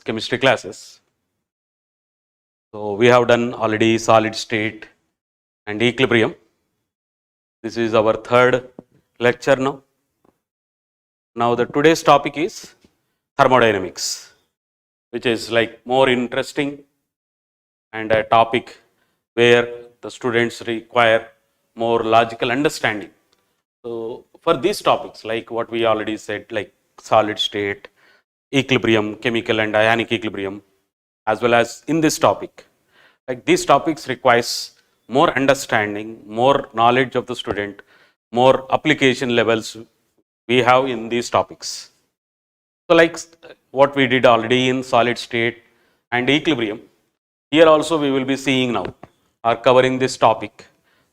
chemistry classes. So we have done already solid state and equilibrium. This is our third lecture now. Now the today's topic is thermodynamics, which is like more interesting and a topic where the students require more logical understanding. So for these topics, like what we already said, like solid state, equilibrium, chemical and ionic equilibrium, as well as in this topic, like these topics requires more understanding, more knowledge of the student, more application levels we have in these topics. So like what we did already in solid state and equilibrium, here also we will be seeing now or covering this topic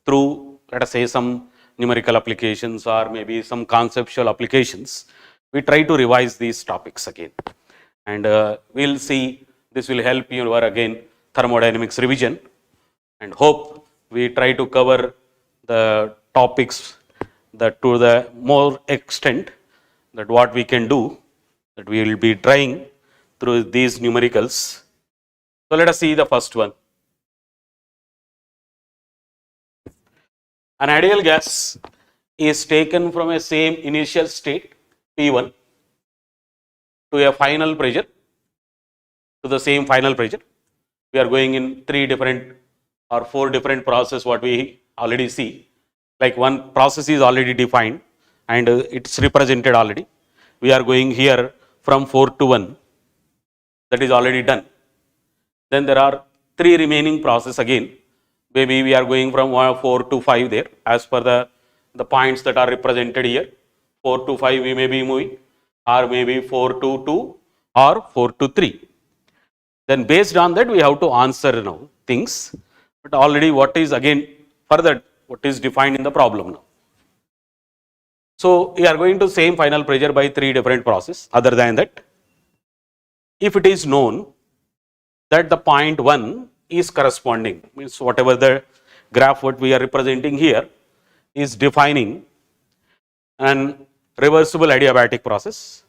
through, let us say, some numerical applications or maybe some conceptual applications. We try to revise these topics again, and we'll see this will help you again thermodynamics revision, and hope we try to cover the topics that to the more extent that what we can do, that we will be trying through these numericals. So let us see the first one. An ideal gas is taken from a same initial state P1 to a final pressure, to the same final pressure. We are going in 3 different or 4 different processes what we already see. Like one process is already defined and it's represented already. We are going here from 4 to 1, that is already done. Then there are 3 remaining processes again. Maybe we are going from 4 to 5 there as per the points that are represented here. 4 to 5 we may be moving, or maybe 4 to 2 or 4 to 3. Then based on that we have to answer now things, but already what is again further what is defined in the problem now. So we are going to same final pressure by 3 different processes. Other than that, if it is known that the point 1 is corresponding, means whatever the graph what we are representing here is defining an reversible adiabatic process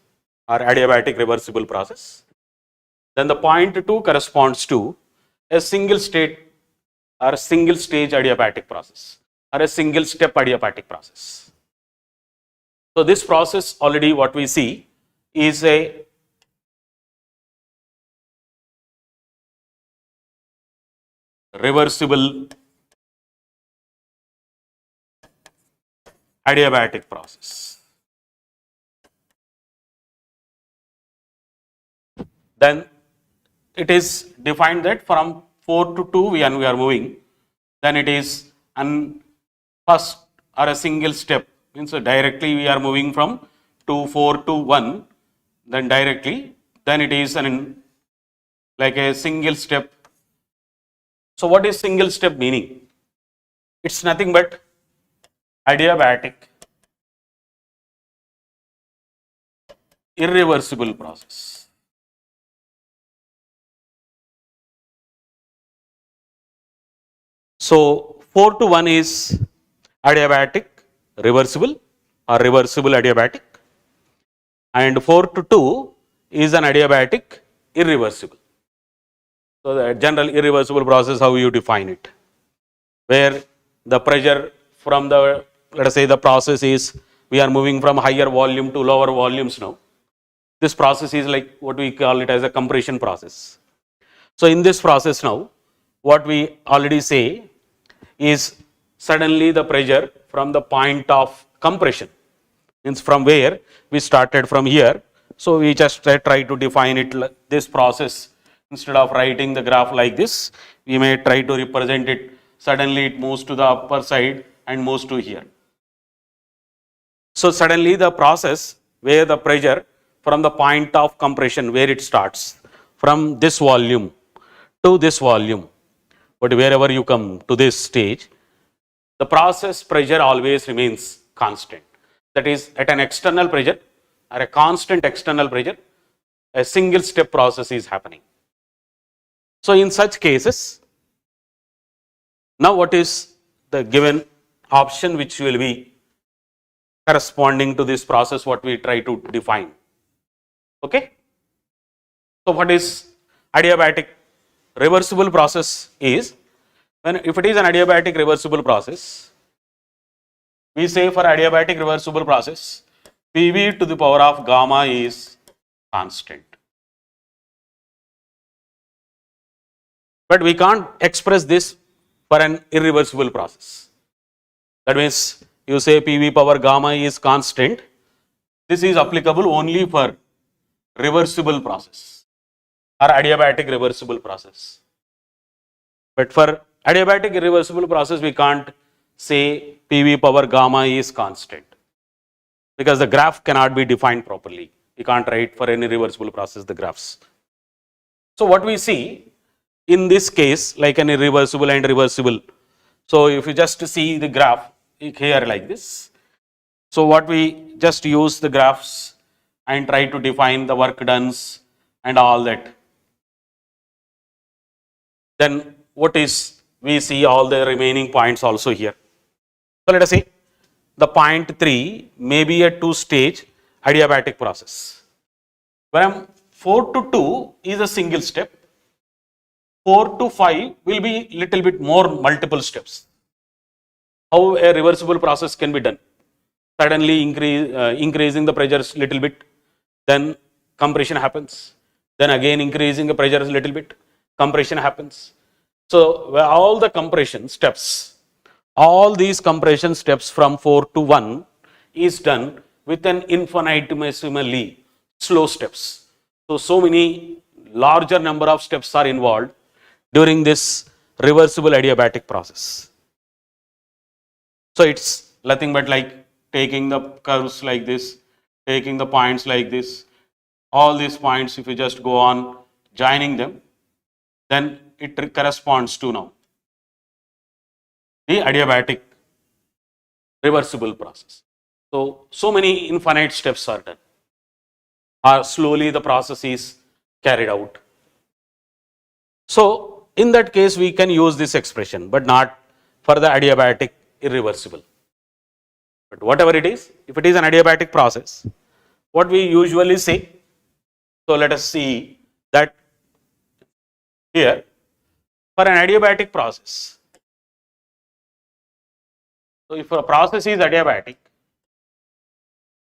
or adiabatic reversible process, then the point 2 corresponds to a single state or a single stage adiabatic process or a single step adiabatic process. So this process already what we see is a reversible adiabatic process. Then it is defined that from 4 to 2 we are moving, then it is an first or a single step, means directly we are moving from 4 to 1, then directly, then it is an like a single step. So what is single step meaning? It's nothing but adiabatic irreversible process. So 4 to 1 is adiabatic reversible or reversible adiabatic, and 4 to 2 is an adiabatic irreversible. So the general irreversible process, how you define it, where the pressure from the, let us say the process is, we are moving from higher volume to lower volumes now. This process is like what we call it as a compression process. So in this process now, what we already say is suddenly the pressure from the point of compression, means from where we started from here. So we just try to define it, this process, instead of writing the graph like this, we may try to represent it, suddenly it moves to the upper side and moves to here. So suddenly the process where the pressure from the point of compression, where it starts from this volume to this volume, but wherever you come to this stage, the process pressure always remains constant. That is, at an external pressure or a constant external pressure, a single step process is happening. So in such cases, now what is the given option which will be corresponding to this process what we try to define? Okay. So what is adiabatic reversible process is, when if it is an adiabatic reversible process, we say for adiabatic reversible process, PV to the power of gamma is constant. But we can't express this for an irreversible process. That means you say PV power gamma is constant. This is applicable only for reversible process or adiabatic reversible process. But for adiabatic irreversible process, we can't say PV power gamma is constant, because the graph cannot be defined properly. We can't write for any reversible process the graphs. So what we see in this case, like an irreversible and reversible. So if you just see the graph here like this, so what we just use the graphs and try to define the work done and all that. Then what is, we see all the remaining points also here. So let us say the point 3 may be a 2-stage adiabatic process. When 4 to 2 is a single step, 4 to 5 will be little bit more multiple steps. How a reversible process can be done? Suddenly increasing the pressures little bit, then compression happens. Then again increasing the pressures little bit, compression happens. So all the compression steps, all these compression steps from 4 to 1 is done with an infinitesimally slow steps. So many larger number of steps are involved during this reversible adiabatic process. So it's nothing but like taking the curves like this, taking the points like this, all these points, if you just go on joining them, then it corresponds to now the adiabatic reversible process. So many infinite steps are done, or slowly the process is carried out. So in that case we can use this expression, but not for the adiabatic irreversible. But whatever it is, if it is an adiabatic process, what we usually say, so let us see that here for an adiabatic process. So if a process is adiabatic,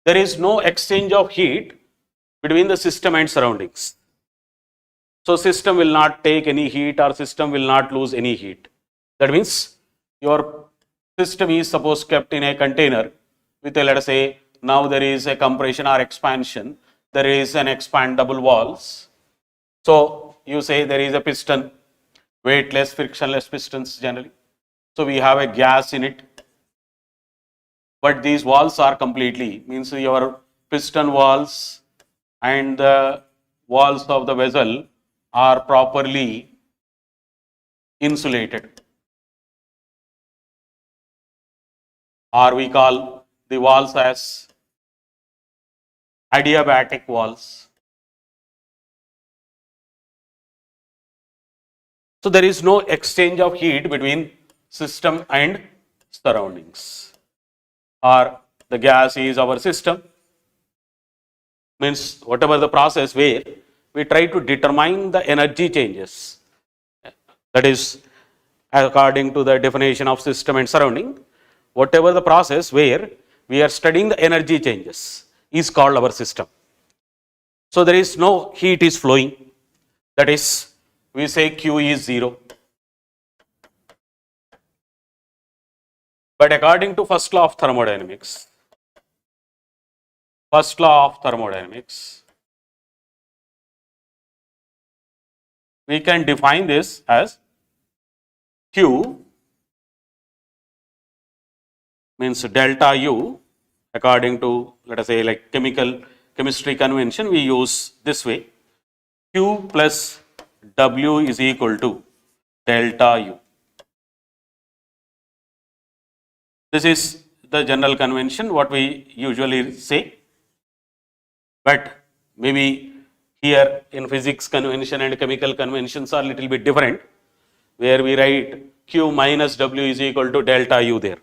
there is no exchange of heat between the system and surroundings. So system will not take any heat, or system will not lose any heat. That means your system is suppose kept in a container with a, let us say, now there is a compression or expansion, there is an expandable walls. So you say there is a piston, weightless, frictionless pistons generally. So we have a gas in it, but these walls are completely, means your piston walls and the walls of the vessel are properly insulated, or we call the walls as adiabatic walls. So there is no exchange of heat between system and surroundings, or the gas is our system, means whatever the process where we try to determine the energy changes, that is according to the definition of system and surrounding, whatever the process where we are studying the energy changes is called our system. So there is no heat is flowing, that is we say Q is 0. But according to first law of thermodynamics, we can define this as Q means delta U, according to, let us say, like chemistry convention, we use this way: Q plus W is equal to delta U. This is the general convention, what we usually say, but maybe here in physics convention and chemical conventions are little bit different, where we write Q minus W is equal to delta U there.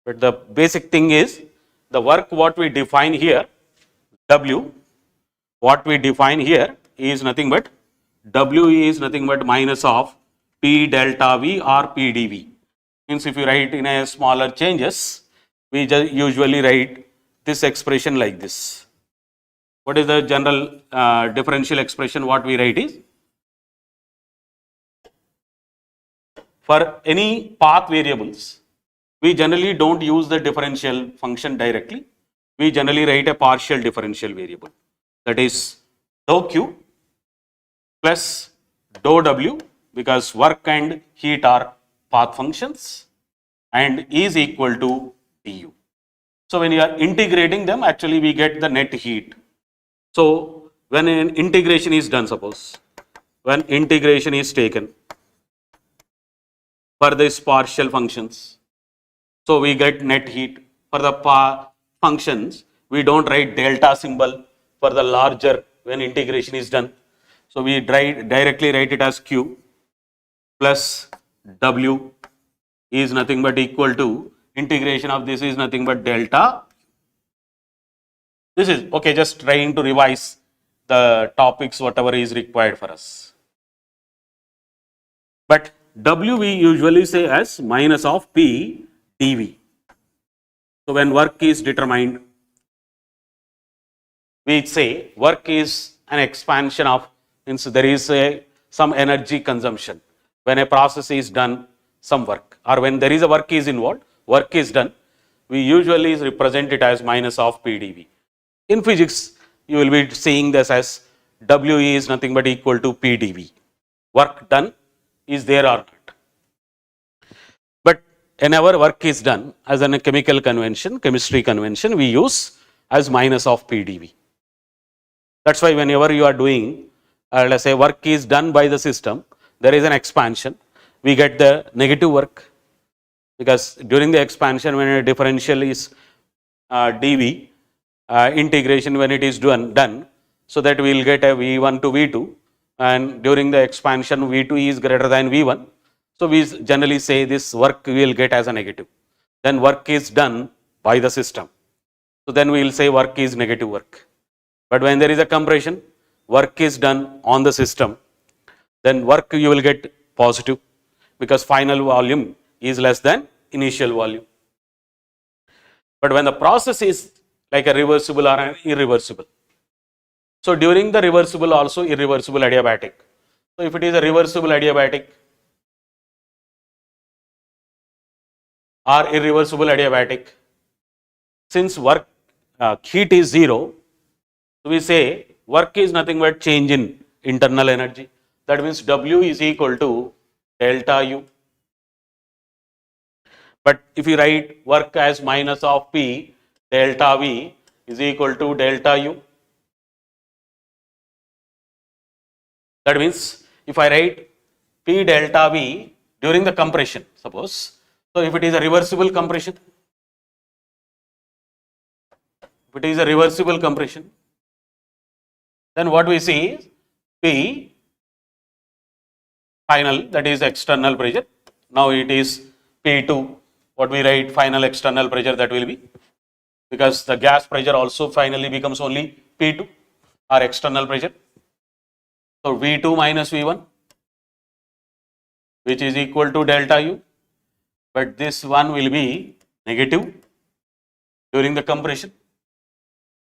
But the basic thing is, the work what we define here, W, what we define here is nothing but W is nothing but minus of P delta V or P dV. Means if you write in a smaller changes, we just usually write this expression like this. What is the general differential expression? What we write is, for any path variables, we generally don't use the differential function directly. We generally write a partial differential variable, that is dou Q plus dou W, because work and heat are path functions, and is equal to du. So when you are integrating them, actually we get the net heat. So when an integration is done, suppose when integration is taken for this partial functions, so we get net heat. For the functions, we don't write delta symbol for the larger when integration is done. So we directly write it as Q plus W is nothing but equal to integration of this is nothing but delta. This is okay, just trying to revise the topics, whatever is required for us. But W we usually say as minus of P dV. So when work is determined, we say work is an expansion of, means there is some energy consumption. When a process is done, some work, or when there is a work is involved, work is done, we usually represent it as minus of P dV. In physics, you will be seeing this as W is nothing but equal to P dV. Work done is there or not. But whenever work is done, as in a chemical convention, chemistry convention, we use as minus of P dV. That's why whenever you are doing, let's say work is done by the system, there is an expansion, we get the negative work, because during the expansion when a differential is dV, integration when it is done, so that we will get a V1 to V2, and during the expansion V2 is greater than V1. So we generally say this work we will get as a negative. Then work is done by the system. So then we will say work is negative work. But when there is a compression, work is done on the system, then work you will get positive, because final volume is less than initial volume. But when the process is like a reversible or an irreversible, so during the reversible also irreversible adiabatic. So if it is a reversible adiabatic or irreversible adiabatic, since work heat is zero, so we say work is nothing but change in internal energy. That means W is equal to delta U. But if you write work as minus of P delta V is equal to delta U, that means if I write P delta V during the compression, suppose, so if it is a reversible compression, then what we see is P final, that is external pressure. Now it is P2, what we write final external pressure, that will be, because the gas pressure also finally becomes only P2 or external pressure. So V2 minus V1, which is equal to delta U, but this one will be negative during the compression.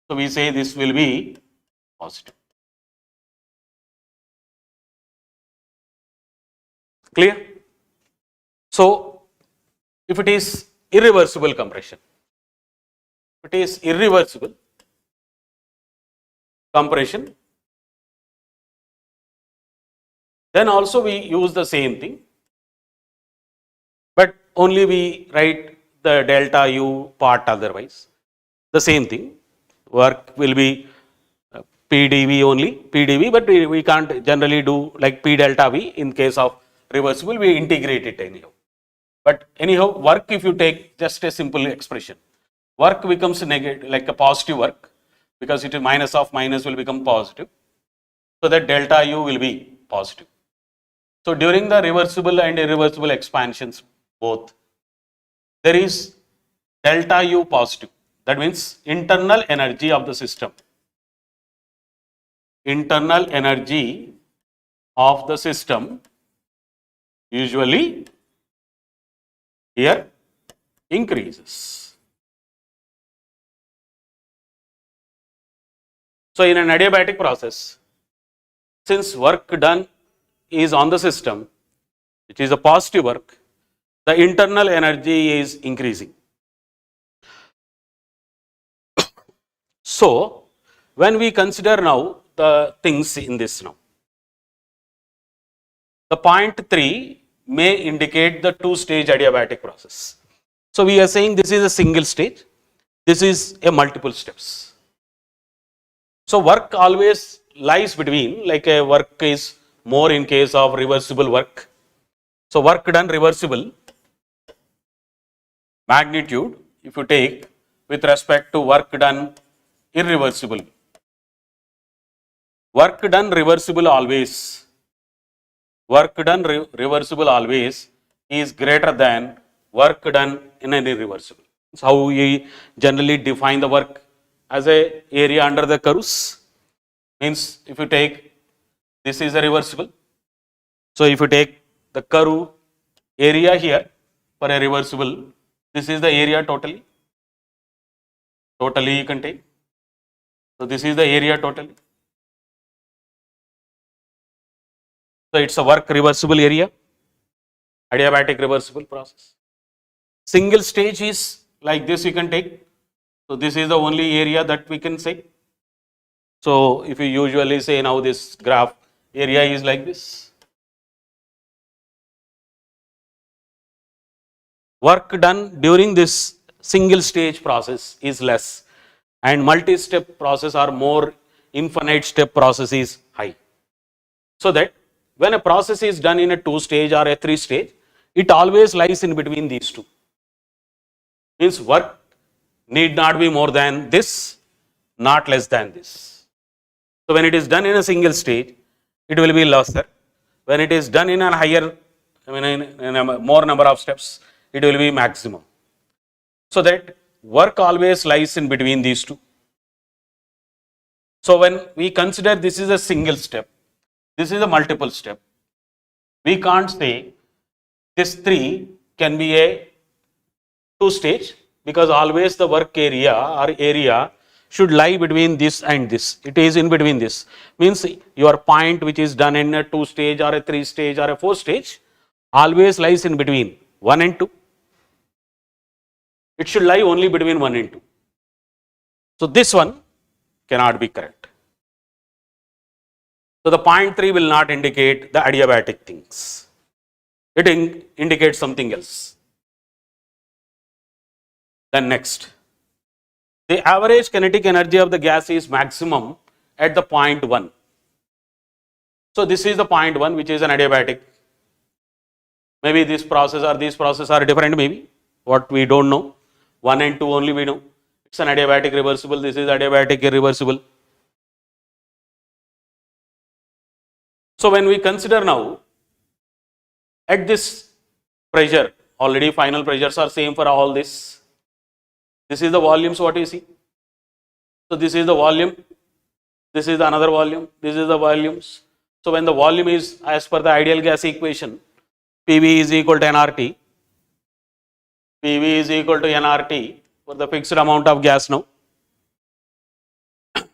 So we say this will be positive. Clear? So if it is irreversible compression, then also we use the same thing, but only we write the delta U part otherwise. The same thing, work will be PdV only, PdV, but we can't generally do like P delta V. In case of reversible, we integrate it anyhow. But anyhow, work, if you take just a simple expression, work becomes negative, like a positive work, because it is minus of minus will become positive. So that delta U will be positive. So during the reversible and irreversible expansions, both, there is delta U positive. That means internal energy of the system internal energy of the system usually here increases. So in an adiabatic process, since work done is on the system, which is a positive work, the internal energy is increasing. So when we consider now the things in this now, the point 3 may indicate the two-stage adiabatic process. So we are saying this is a single stage, this is a multiple steps. So work always lies between, like a work is more in case of reversible work. So work done reversible magnitude, if you take with respect to work done irreversible. Work done reversible always, reversible always is greater than work done in an irreversible. That's how we generally define the work as a area under the curves. Means if you take, this is a reversible. So if you take the curve area here for a reversible, this is the area totally you can take. So this is the area totally. So it's a work reversible area, adiabatic reversible process. Single stage is like this you can take. So this is the only area that we can say. So if you usually say now this graph area is like this. Work done during this single stage process is less, and multi-step process or more infinite step process is high. So that when a process is done in a 2-stage or a 3-stage, it always lies in between these two. Means work need not be more than this, not less than this. So when it is done in a single stage, it will be lesser. When it is done in a higher, in a more number of steps, it will be maximum. So that work always lies in between these two. So when we consider this is a single step, this is a multiple step, we can't say this 3 can be a 2-stage, because always the work area should lie between this and this. It is in between this. Means your point which is done in a 2-stage or a 3-stage or a 4-stage always lies in between 1 and 2. It should lie only between 1 and 2. So this one cannot be correct. So the point 3 will not indicate the adiabatic things. It indicates something else. Then next, the average kinetic energy of the gas is maximum at the point 1. So this is the point 1, which is an adiabatic. Maybe this process or these processes are different, maybe. What we don't know. 1 and 2 only we know. It's an adiabatic reversible. This is adiabatic irreversible. So when we consider now, at this pressure, already final pressures are same for all this. This is the volumes what you see. So this is the volume, this is the another volume, this is the volumes. So when the volume is as per the ideal gas equation, PV is equal to nRT, PV is equal to nRT for the fixed amount of gas now.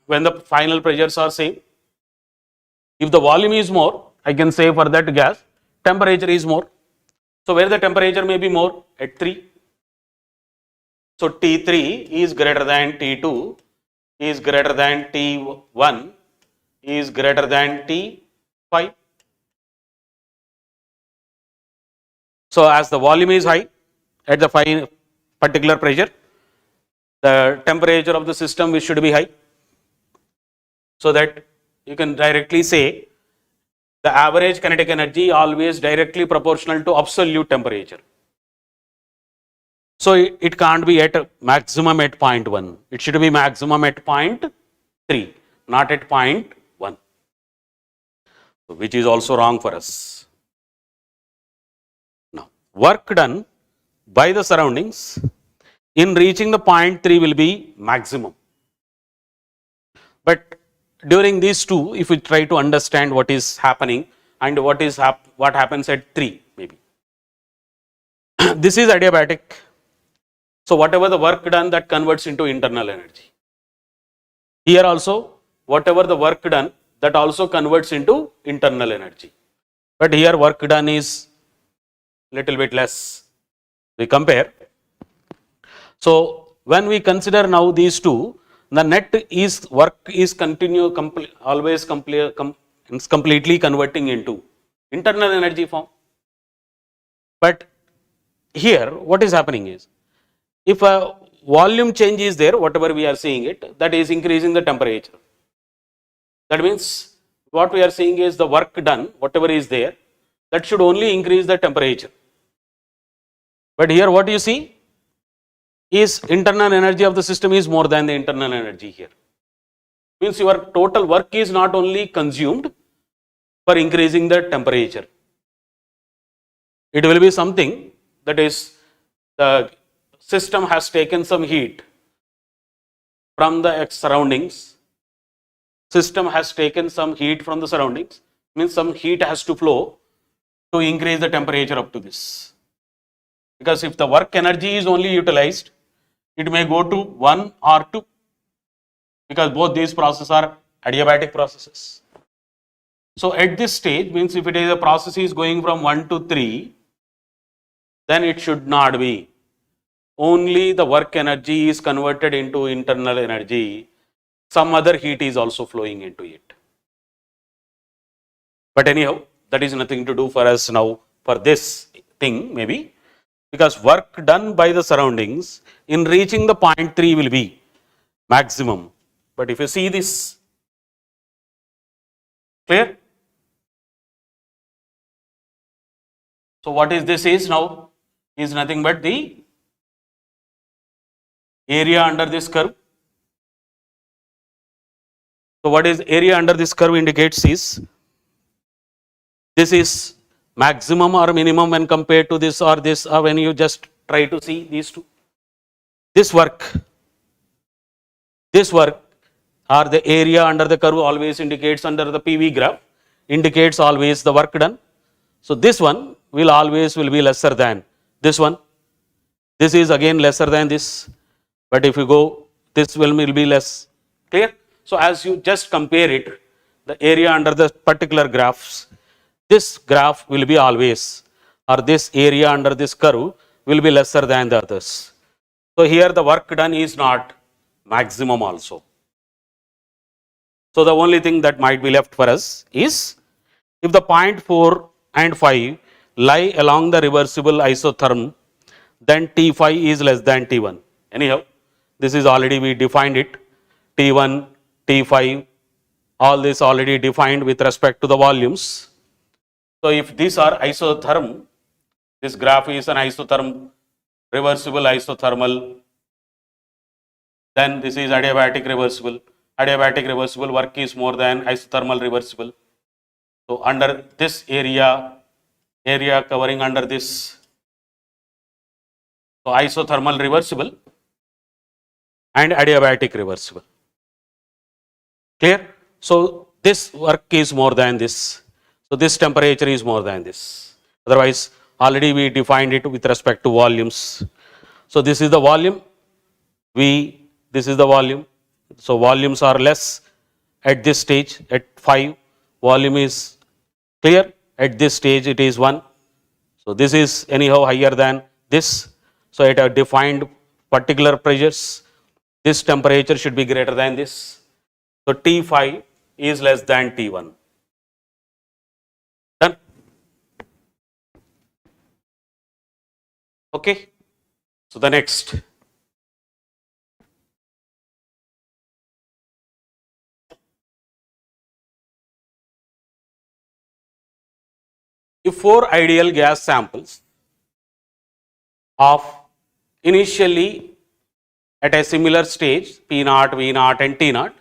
When the final pressures are same, if the volume is more, I can say for that gas, temperature is more. So where the temperature may be more? At 3. So T3 is greater than T2, is greater than T1, is greater than T5. So as the volume is high at the particular pressure, the temperature of the system should be high. So that you can directly say the average kinetic energy always directly proportional to absolute temperature. So it can't be at maximum at point 1. It should be maximum at point 3, not at point 1, which is also wrong for us. Now, work done by the surroundings in reaching the point 3 will be maximum. But during these two, if we try to understand what is happening and what happens at 3 maybe. This is adiabatic. So whatever the work done, that converts into internal energy. Here also, whatever the work done, that also converts into internal energy. But here work done is little bit less. We compare. So when we consider now these two, the net is work is always completely converting into internal energy form. But here what is happening is, if a volume change is there, whatever we are seeing it, that is increasing the temperature. That means what we are seeing is the work done, whatever is there, that should only increase the temperature. But here what you see is internal energy of the system is more than the internal energy here. Means your total work is not only consumed for increasing the temperature. It will be something that is, the system has taken some heat from the surroundings. System has taken some heat from the surroundings, means some heat has to flow to increase the temperature up to this. Because if the work energy is only utilized, it may go to 1 or 2, because both these processes are adiabatic processes. So at this stage, means if it is a process is going from 1 to 3, then it should not be. Only the work energy is converted into internal energy. Some other heat is also flowing into it. But anyhow, that is nothing to do for us now for this thing maybe, because work done by the surroundings in reaching the point 3 will be maximum. But if you see this, clear? So what is this is now is nothing but the area under this curve. So what is area under this curve indicates is, this is maximum or minimum when compared to this or this, or when you just try to see these two. This work or the area under the curve always indicates, under the PV graph, indicates always the work done. So this one will always be lesser than this one. This is again lesser than this. But if you go, this will be less. Clear? So as you just compare it, the area under the particular graphs, this graph will be always, or this area under this curve will be lesser than the others. So here the work done is not maximum also. So the only thing that might be left for us is, if the point 4 and 5 lie along the reversible isotherm, then T5 is less than T1. Anyhow, this is already we defined it. T1, T5, all this already defined with respect to the volumes. So if these are isotherm, this graph is an isotherm, reversible isothermal, then this is adiabatic reversible. Adiabatic reversible work is more than isothermal reversible. So under this area covering under this, so isothermal reversible and adiabatic reversible. Clear? So this work is more than this. So this temperature is more than this. Otherwise, already we defined it with respect to volumes. So this is the volume. This is the volume. So volumes are less at this stage. At 5, volume is clear. At this stage, it is 1. So this is anyhow higher than this. So at a defined particular pressures, this temperature should be greater than this. So T5 is less than T1. Done? Okay. So the next. If 4 ideal gas samples of initially at a similar stage, P0, V0 and T0,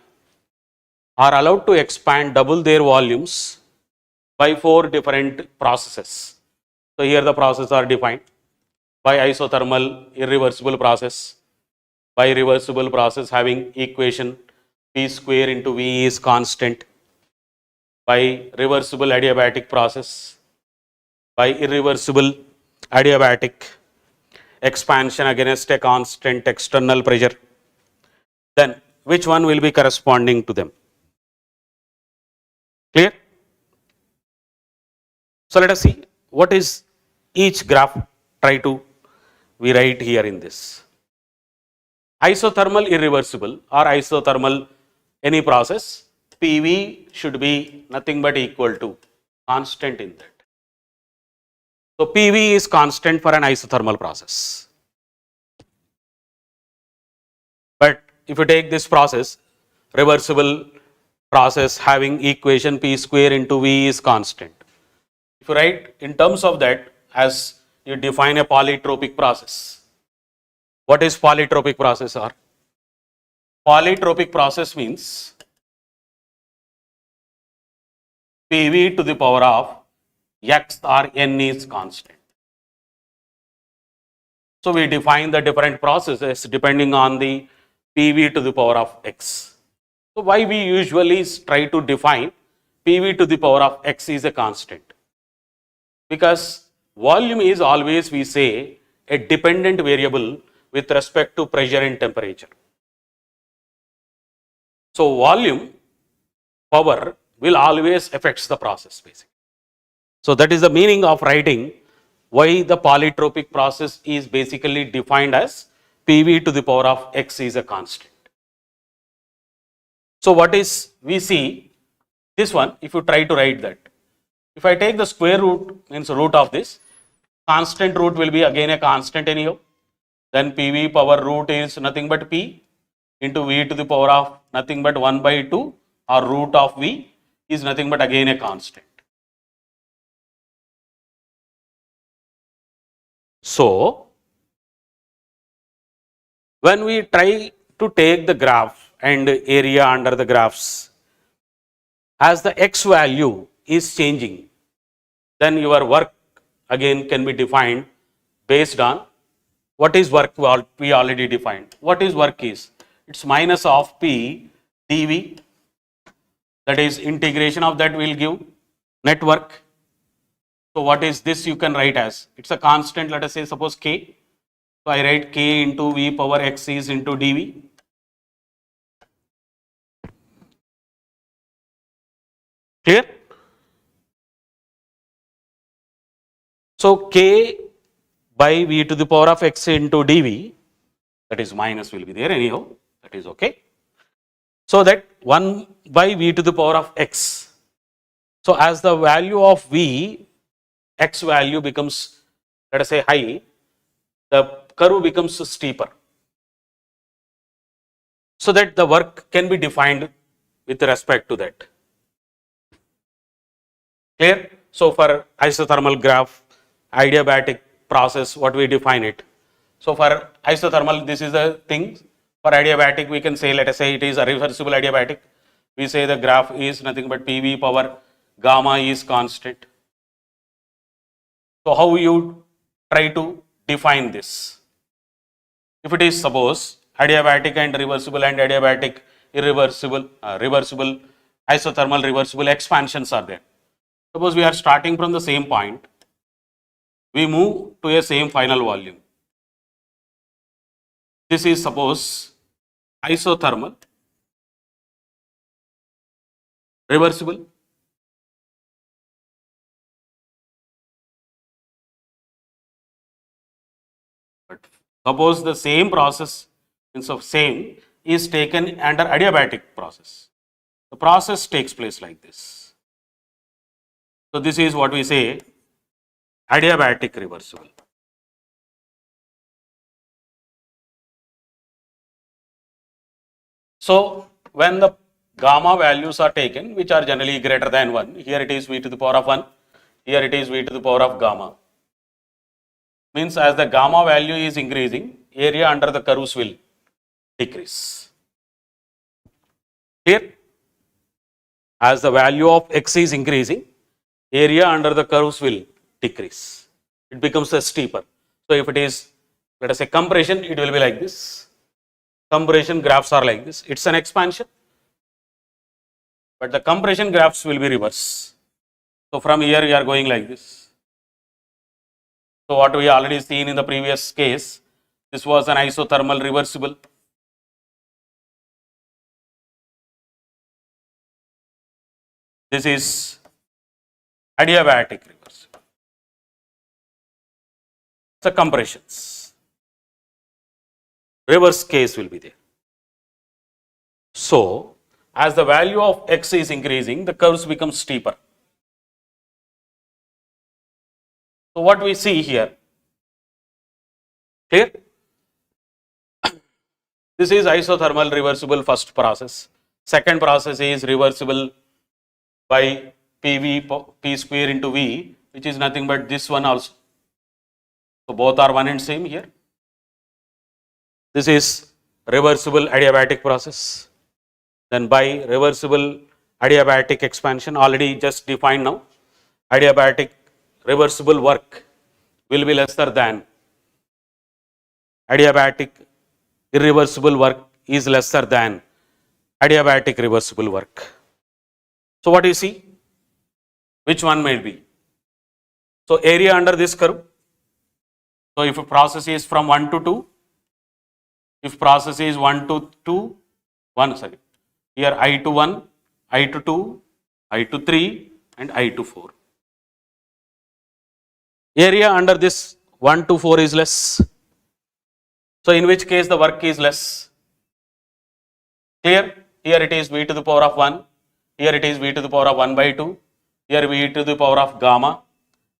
are allowed to expand double their volumes by 4 different processes. So here the processes are defined by isothermal irreversible process, by reversible process having equation P square into V is constant by reversible adiabatic process, by irreversible adiabatic expansion against a constant external pressure, then which one will be corresponding to them? Clear? So let us see what is each graph try to we write here in this. Isothermal irreversible or isothermal any process, PV should be nothing but equal to constant in that. So PV is constant for an isothermal process. But if you take this process, reversible process having equation P square into V is constant. If you write in terms of that as you define a polytropic process. What is polytropic process or? Polytropic process means PV to the power of X or N is constant. So we define the different processes depending on the PV to the power of X. So why we usually try to define PV to the power of X is a constant? Because volume is always, we say, a dependent variable with respect to pressure and temperature. So volume, power will always affect the process basically. So that is the meaning of writing why the polytropic process is basically defined as PV to the power of X is a constant. So what is, we see this one, if you try to write that, if I take the square root, means root of this, constant root will be again a constant anyhow, then PV power root is nothing but P into V to the power of nothing but 1 by 2 or root of V is nothing but again a constant. So when we try to take the graph and area under the graphs, as the X value is changing, then your work again can be defined based on what is work we already defined. What is work is? It's minus of P dV, that is integration of that will give net work. So what is this you can write as? It's a constant, let us say suppose K. So I write K into V power X is into dV. Clear? So K by V to the power of X into dV, that is minus will be there anyhow, that is okay. So that 1 by V to the power of X. So as the value of V, X value becomes, let us say high, the curve becomes steeper. So that the work can be defined with respect to that. Clear? So for isothermal graph, adiabatic process, what we define it. So for isothermal, this is the thing. For adiabatic, we can say, let us say it is a reversible adiabatic. We say the graph is nothing but PV power gamma is constant. So how you try to define this? If it is suppose adiabatic and reversible and adiabatic irreversible, reversible, isothermal reversible expansions are there. Suppose we are starting from the same point, we move to a same final volume. This is suppose isothermal, reversible, but suppose the same process of same is taken under adiabatic process. The process takes place like this. So this is what we say adiabatic reversible. So when the gamma values are taken, which are generally greater than 1, here it is V to the power of 1, here it is V to the power of gamma. Means as the gamma value is increasing, area under the curves will decrease. Here, as the value of X is increasing, area under the curves will decrease. It becomes a steeper. So if it is, let us say compression, it will be like this. Compression graphs are like this. It's an expansion. but the compression graphs will be reverse. So from here we are going like this. So what we already seen in the previous case, this was an isothermal reversible. This is adiabatic reversible. The compressions. Reverse case will be there. So as the value of x is increasing, the curves become steeper. So what we see here, clear? This is isothermal reversible first process. Second process is reversible by P square into V, which is nothing but this one also. So both are one and same here. This is reversible adiabatic process. Then by reversible adiabatic expansion, already just defined now, adiabatic reversible work will be lesser than adiabatic irreversible work is lesser than adiabatic reversible work. So what do you see? Which one may be? So area under this curve. So if a process is from 1 to 2, if process is 1 to 2, here I to 1, I to 2, I to 3 and I to 4. Area under this 1 to 4 is less. So in which case the work is less. Clear? Here it is V to the power of 1, here it is V to the power of 1 by 2, here V to the power of gamma.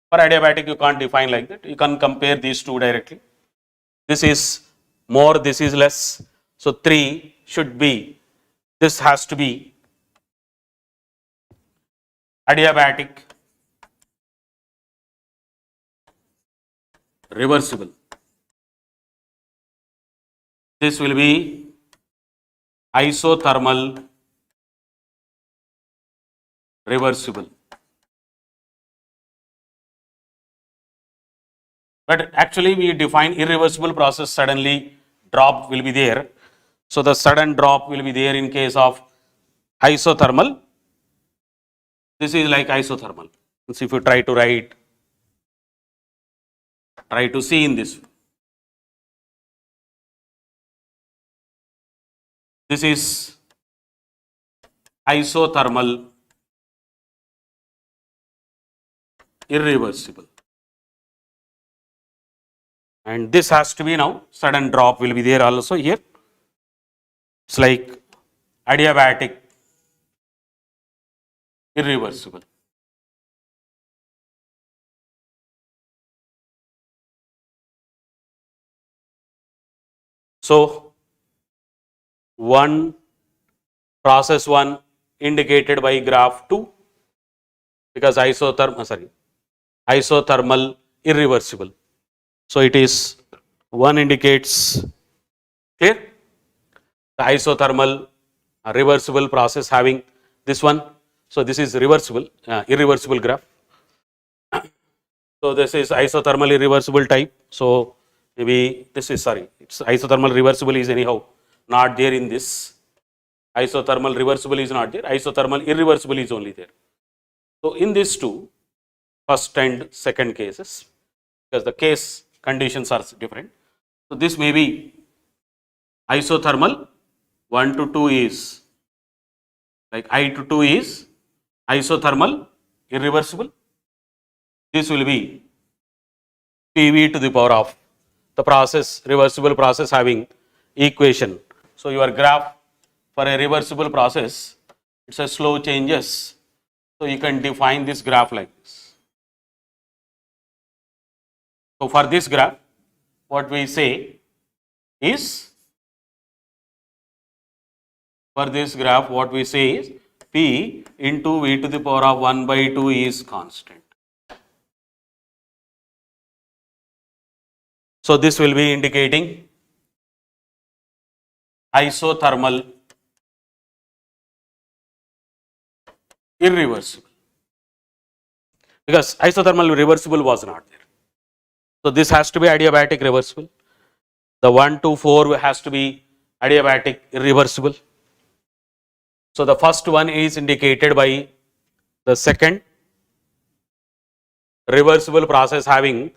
For adiabatic you can't define like that, you can compare these two directly. This is more, this is less. So 3 should be, this has to be adiabatic reversible. This will be isothermal reversible. But actually we define irreversible process, suddenly drop will be there. So the sudden drop will be there in case of isothermal. This is like isothermal. So if you try to write, try to see in this. This is isothermal irreversible. And this has to be now, sudden drop will be there also here. It's like adiabatic irreversible. So process 1 indicated by graph 2, because isothermal irreversible. So it is 1 indicates, clear? The isothermal reversible process having this one. So this is reversible, irreversible graph. So this is isothermal irreversible type. So maybe this is, it's isothermal reversible is anyhow not there in this. Isothermal reversible is not there, isothermal irreversible is only there. So in these two, first and second cases, because the case conditions are different. So this may be isothermal 1 to 2 is like I to 2 is isothermal irreversible. This will be PV to the power of the process, reversible process having equation. So your graph for a reversible process, it's a slow changes. So you can define this graph like this. So for this graph, what we say is, for this graph what we say is P into V to the power of 1 by 2 is constant. So this will be indicating isothermal irreversible, because isothermal reversible was not there. So this has to be adiabatic reversible. The 1 to 4 has to be adiabatic irreversible. So the first one is indicated by the second reversible process having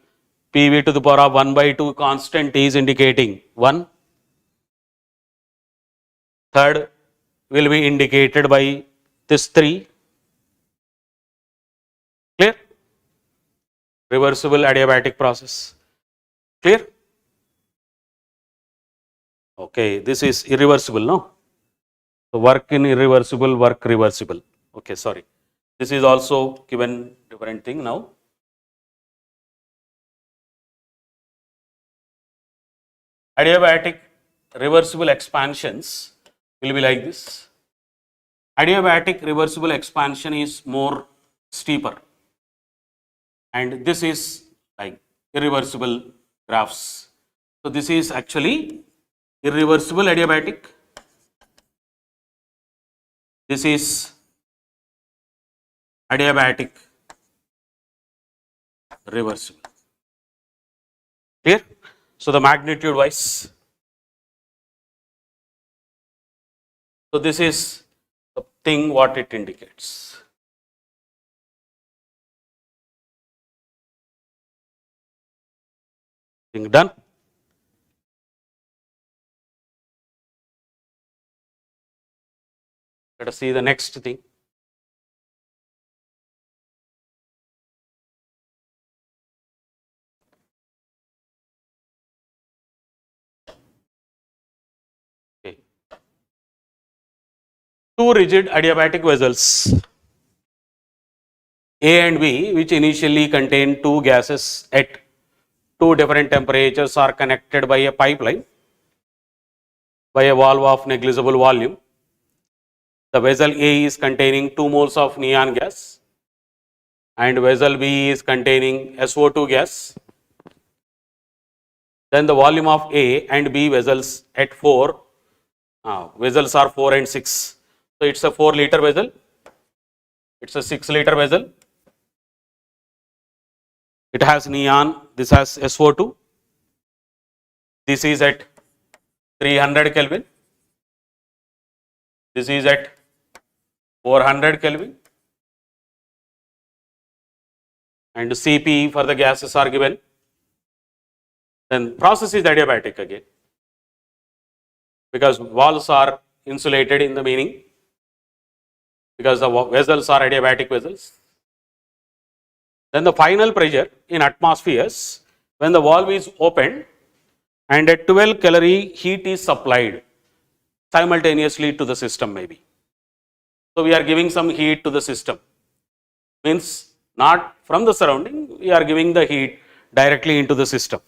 PV to the power of 1 by 2 constant is indicating 1. Third will be indicated by this 3. Clear? Reversible adiabatic process. Clear? Okay, this is irreversible, no? So work in irreversible, work reversible. Okay, sorry. This is also given different thing now. Adiabatic reversible expansions will be like this. Adiabatic reversible expansion is more steeper, and this is like irreversible graphs. So this is actually irreversible adiabatic. This is adiabatic reversible. Clear? So the magnitude wise. So this is the thing what it indicates. Thing done. Let us see the next thing. Okay. Two rigid adiabatic vessels A and B, which initially contain two gases at two different temperatures, are connected by a pipeline by a valve of negligible volume. The vessel A is containing 2 moles of neon gas and vessel B is containing SO2 gas. Then the volume of A and B vessels at vessels are 4 and 6. So it's a 4-liter vessel, it's a 6-liter vessel. It has neon, this has SO2. This is at 300 Kelvin. This is at 400 Kelvin. And Cp for the gases are given. Then process is adiabatic again, because walls are insulated in the meaning, because the vessels are adiabatic vessels. Then the final pressure in atmospheres, when the valve is opened and at 12 calorie heat is supplied simultaneously to the system maybe. So we are giving some heat to the system, means not from the surrounding, we are giving the heat directly into the system.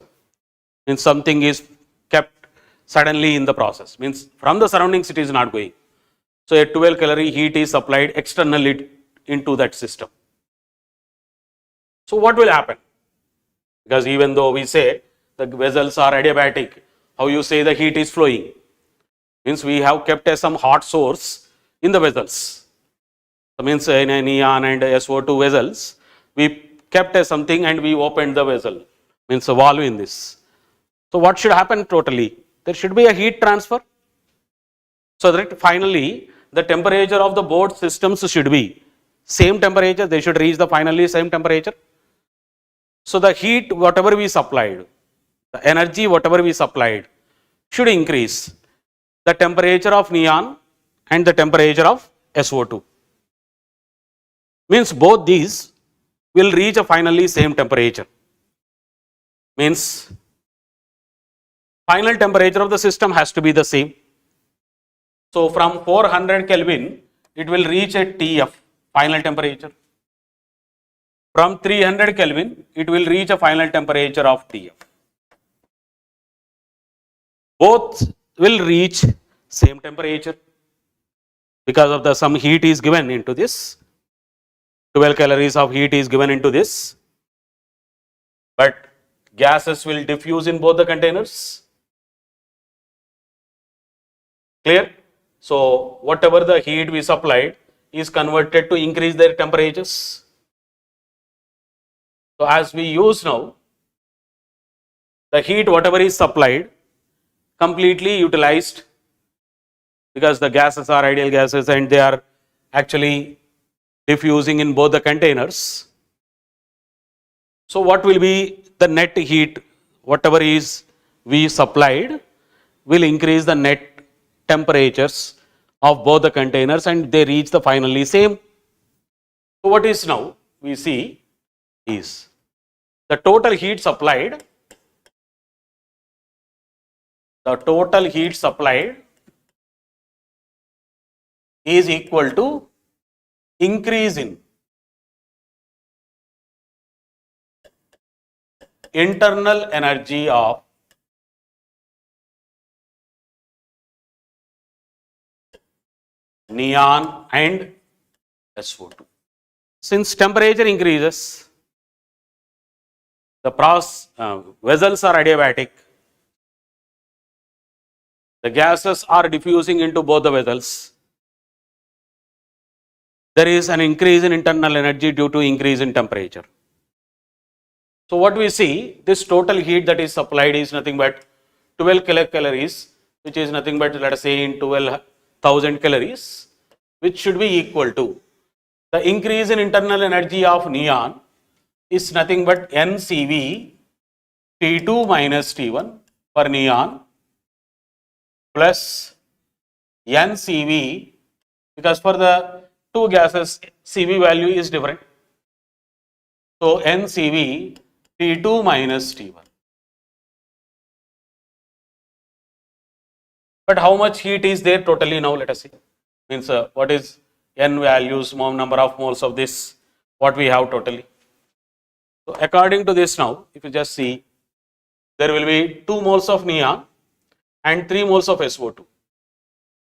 Means something is kept suddenly in the process, means from the surroundings it is not going. So a 12 calorie heat is supplied externally into that system. So what will happen? Because even though we say the vessels are adiabatic, how you say the heat is flowing? Means we have kept some hot source in the vessels. So means in a neon and SO2 vessels, we kept something and we opened the vessel, means a valve in this. So what should happen totally? There should be a heat transfer, so that finally the temperature of the both systems should be same temperature, they should reach the finally same temperature. So the heat whatever we supplied, the energy whatever we supplied should increase the temperature of neon and the temperature of SO2. Means both these will reach a finally same temperature. Means final temperature of the system has to be the same. So from 400 Kelvin, it will reach a TF, final temperature. From 300 Kelvin, it will reach a final temperature of TF. Both will reach same temperature because of the some heat is given into this. 12 calories of heat is given into this. But gases will diffuse in both the containers. Clear? So whatever the heat we supplied is converted to increase their temperatures. So as we use now, the heat whatever is supplied completely utilized because the gases are ideal gases and they are actually diffusing in both the containers. So what will be the net heat, whatever is we supplied will increase the net temperatures of both the containers and they reach the finally same. So what is now we see is the total heat supplied, is equal to increase in internal energy of neon and SO2. Since temperature increases, the vessels are adiabatic, the gases are diffusing into both the vessels. There is an increase in internal energy due to increase in temperature. So what we see, this total heat that is supplied is nothing but 12 kilocalories, which is nothing but let us say in 12,000 calories, which should be equal to the increase in internal energy of neon is nothing but NCV T2 minus T1 for neon plus NCV, because for the two gases CV value is different. So NCV T2 minus T1. But how much heat is there totally now? Let us see. Means what is N values, number of moles of this, what we have totally. So according to this now, if you just see, there will be 2 moles of neon and 3 moles of SO2.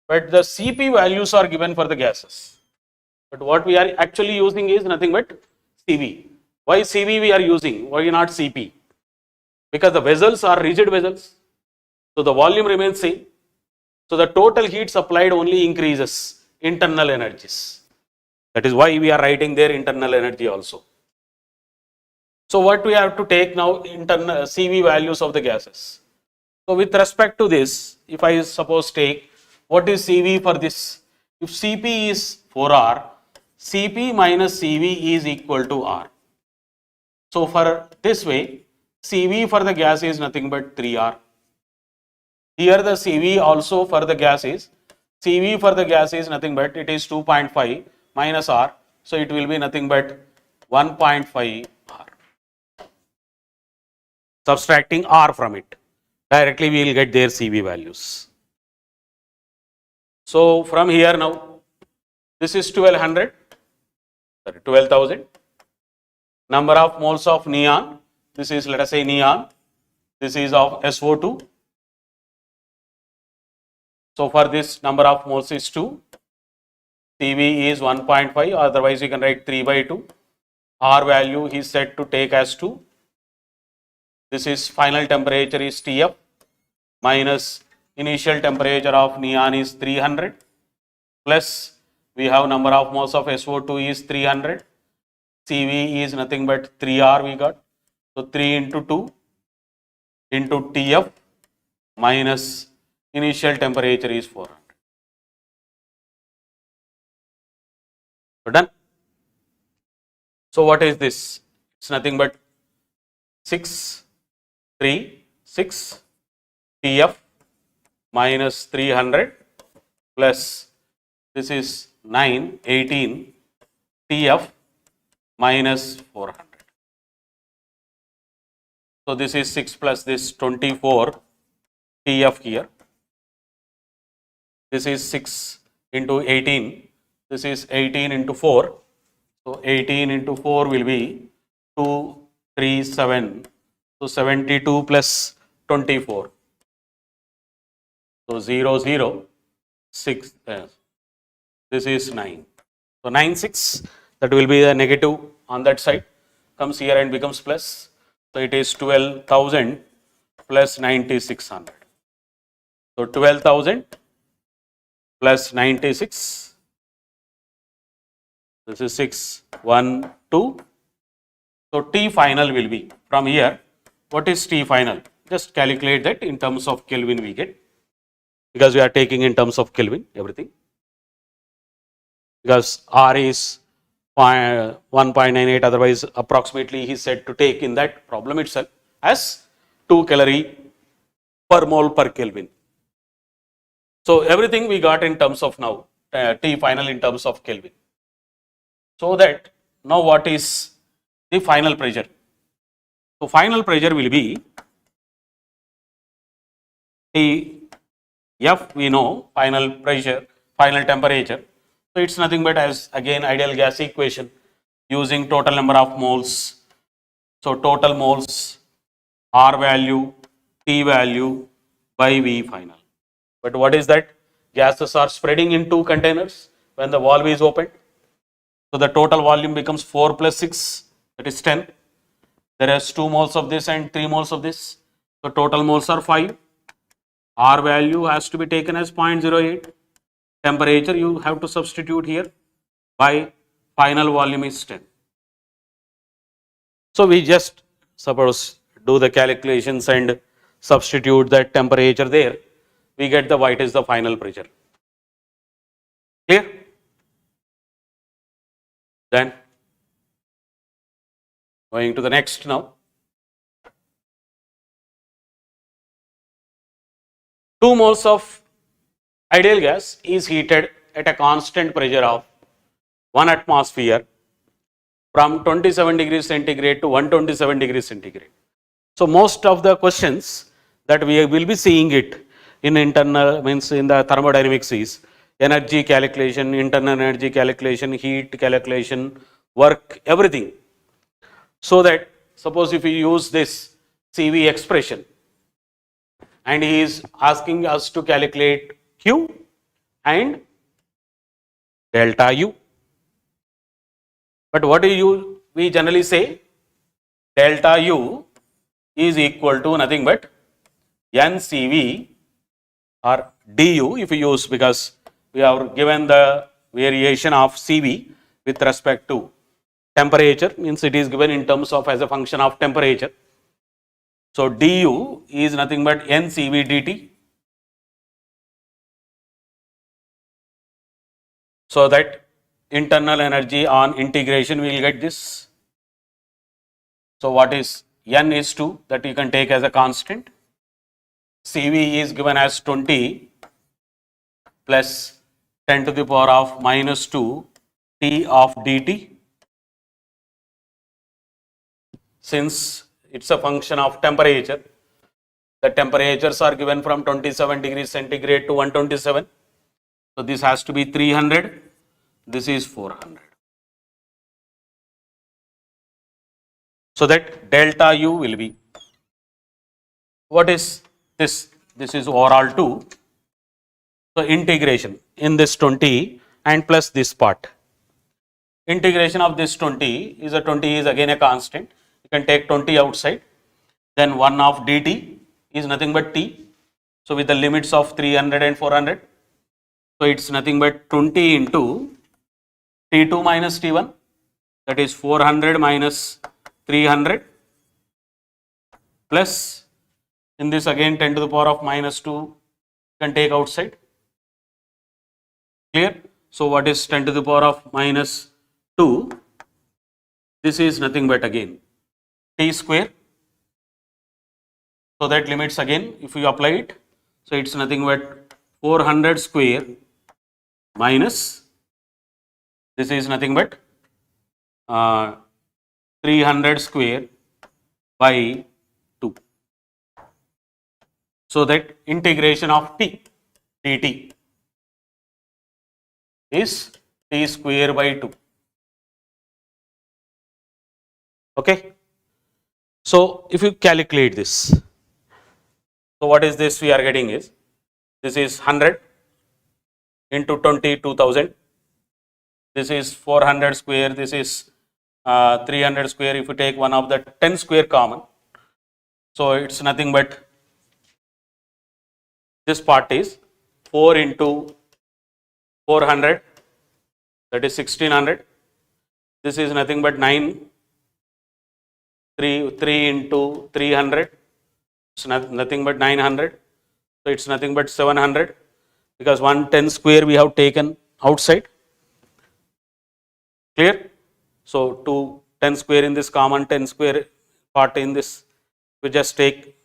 But the Cp values are given for the gases. But what we are actually using is nothing but Cv. Why Cv we are using? Why not Cp? Because the vessels are rigid vessels. So the volume remains same. So the total heat supplied only increases internal energies. That is why we are writing their internal energy also. So what we have to take now, internal Cv values of the gases. So with respect to this, if I suppose take what is Cv for this, if Cp is 4R, Cp minus Cv is equal to R. So for this way, Cv for the gas is nothing but 3R. Here the Cv also for the gas is, Cv for the gas is nothing but it is 2.5 minus R. So it will be nothing but 1.5 R. Subtracting R from it, directly we will get their Cv values. So from here now, this is 12,000. Number of moles of neon, this is let us say neon, this is of SO2. So for this number of moles is 2, Cv is 1.5, otherwise you can write 3/2. R value is set to take as 2. This is final temperature is Tf minus initial temperature of neon is 300 plus we have number of moles of SO2 is 300. Cv is nothing but 3R we got. So 3 into 2 into Tf minus initial temperature is 400. So done. So what is this? It's nothing but 6 Tf minus 300 plus this is 18 Tf minus 400. So this is 6 plus this 24 Tf here. This is 6 into 18. This is 18 into 4. So 18 into 4 will be 237. So 72 plus 24. So 0, 0, 6. This is 9. So 9, 6. That will be the negative on that side. Comes here and becomes plus. So it is 12,000 plus 9,600. So 12,000 plus 96. This is 6, 1, 2. So T final will be from here. What is T final? Just calculate that in terms of Kelvin we get. because we are taking in terms of Kelvin everything, because R is 1.98, otherwise approximately he said to take in that problem itself as 2 calorie per mole per Kelvin. So everything we got in terms of now T final in terms of Kelvin. So that now what is the final pressure? So final pressure will be T F, we know final pressure, final temperature. So it's nothing but as again ideal gas equation using total number of moles. So total moles, R value, T value by V final. But what is that? Gases are spreading in 2 containers when the valve is opened. So the total volume becomes 4 plus 6, that is 10. There is 2 moles of this and 3 moles of this. So total moles are 5. R value has to be taken as 0.08. Temperature you have to substitute here by final volume is 10. So we just suppose do the calculations and substitute that temperature there. We get the what is the final pressure. Clear? Then going to the next now. 2 moles of ideal gas is heated at a constant pressure of 1 atmosphere from 27 degrees centigrade to 127 degrees centigrade. So most of the questions that we will be seeing it in internal means in the thermodynamics is energy calculation, internal energy calculation, heat calculation, work, everything. So that suppose if we use this CV expression and he is asking us to calculate Q and delta U. But what do we generally say? Delta U is equal to nothing but NCV or DU if you use, because we have given the variation of CV with respect to temperature, means it is given in terms of as a function of temperature. So DU is nothing but NCV dt. So that internal energy on integration we will get this. So what is N is 2, that you can take as a constant. CV is given as 20 plus 10 to the power of minus 2 T of dt. Since it's a function of temperature, the temperatures are given from 27 degrees centigrade to 127. So this has to be 300, this is 400. So that delta U will be, what is this? This is overall 2. So integration in this 20 and plus this part. Integration of this 20 is again a constant. You can take 20 outside. Then 1 of dt is nothing but t. So with the limits of 300 and 400. So it's nothing but 20 into T2 minus T1, that is 400 minus 300 plus in this again 10 to the power of minus 2 you can take outside. Clear? So what is 10 to the power of minus 2? This is nothing but again t square. So that limits again if you apply it. So it's nothing but 400 square minus, this is nothing but 300 square by 2. So that integration of t dt is t square by 2. Okay. So if you calculate this, so what is this we are getting is, this is 100 into 20, 2000. This is 400 square, this is 300 square. If you take one of the 10 square common, so it's nothing but this part is 4 into 400, that is 1600. This is nothing but 9, 3 into 300, it's nothing but 900. So it's nothing but 700 because 110 square we have taken outside. Clear? So 210 square in this common 10 square part in this, we just take,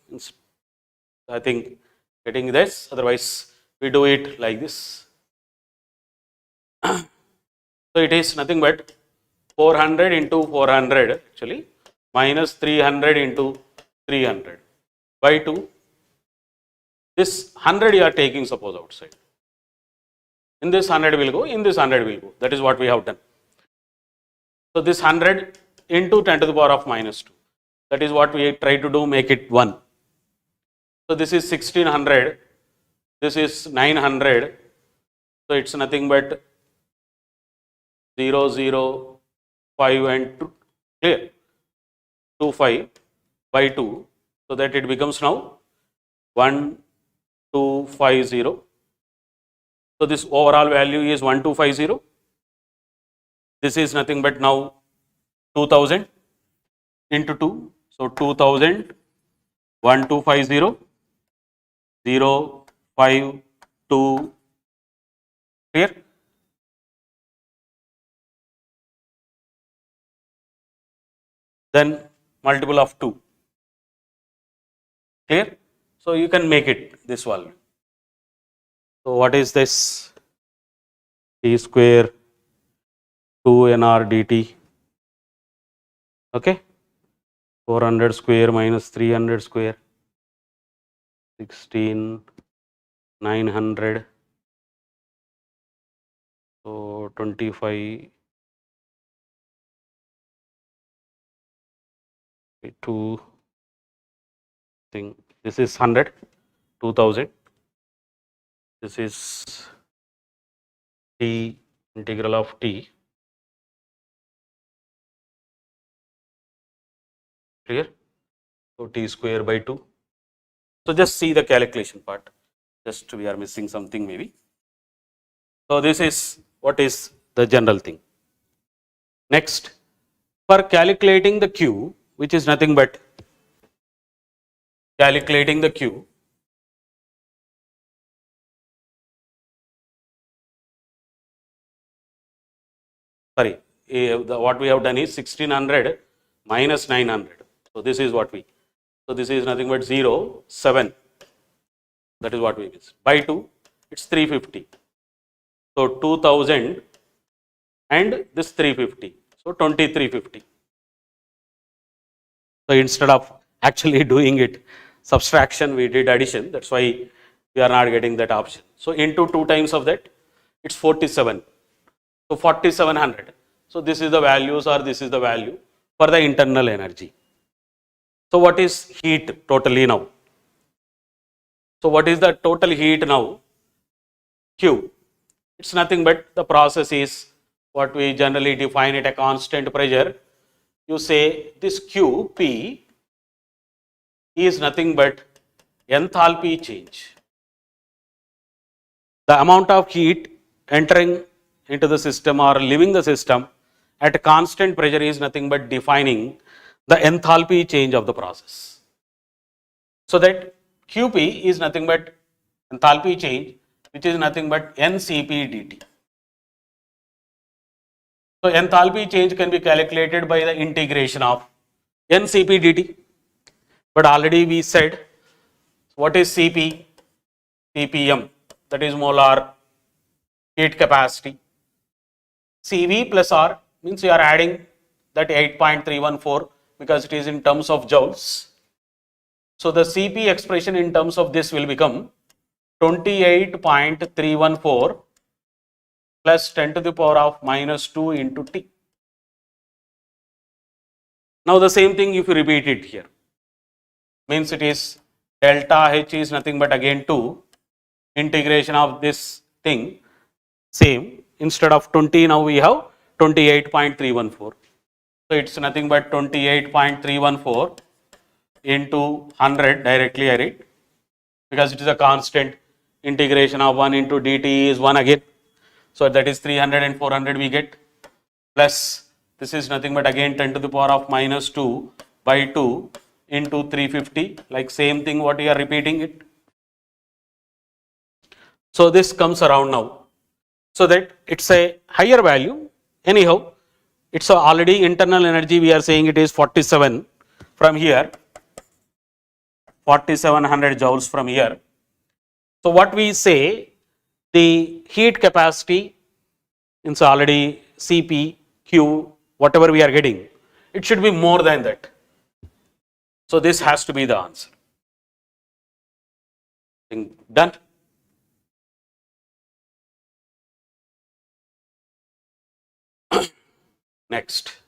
I think, getting this, otherwise we do it like this. So it is nothing but 400 into 400 actually minus 300 into 300 by 2. This 100 you are taking suppose outside. In this 100 will go, in this 100 will go. That is what we have done. So this 100 into 10 to the power of minus 2. That is what we try to do, make it 1. So this is 1600. This is 900. So it's nothing but 0, 0, 5 and 2. Clear? 2, 5 by 2. So that it becomes now 1, 2, 5, 0. So this overall value is 1250. This is nothing but now 2000 into 2. So 2000, 1250, 0, 5, 2. Clear? Then multiple of 2. Clear? So you can make it this value. So what is this? T square 2nr dt. Okay? 400 square minus 300 square. 16, 900. So 25. 2 thing. This is 100, 2000. This is t integral of t. Clear? So t square by 2. So just see the calculation part. Just we are missing something maybe. So this is what is the general thing. Next, for calculating the Q, which is nothing but calculating the Q, sorry, what we have done is 1600 minus 900. So this is what we, so this is nothing but 0, 7. That is what we miss. By 2, it's 350. So 2000 and this 350. So 2350. So instead of actually doing it subtraction, we did addition. That's why we are not getting that option. So into 2 times of that, it's 47. So 4700. So this is the values or this is the value for the internal energy. So what is heat totally now? So what is the total heat now? Q. It's nothing but the process is what we generally define at a constant pressure. You say this Q, P is nothing but enthalpy change. The amount of heat entering into the system or leaving the system at a constant pressure is nothing but defining the enthalpy change of the process. So that QP is nothing but enthalpy change, which is nothing but NCP dt. So enthalpy change can be calculated by the integration of NCP dt. But already we said what is CP? ppm, that is molar heat capacity. CV plus R means you are adding that 8.314 because it is in terms of joules. So the CP expression in terms of this will become 28.314 plus 10 to the power of minus 2 into T. Now the same thing if you repeat it here, means it is delta H is nothing but again 2 integration of this thing, same, instead of 20 now we have 28.314. So it's nothing but 28.314 into 100 directly I write because it is a constant. Integration of 1 into dt is 1 again. So that is 300 and 400 we get, plus this is nothing but again 10 to the power of minus 2 by 2 into 350, like same thing what we are repeating it. So this comes around now. So that it's a higher value. Anyhow, it's already internal energy, we are saying it is 47 from here, 4700 joules from here. So what we say, the heat capacity, it's already Cp, Q, whatever we are getting, it should be more than that. So this has to be the answer. Done. Next.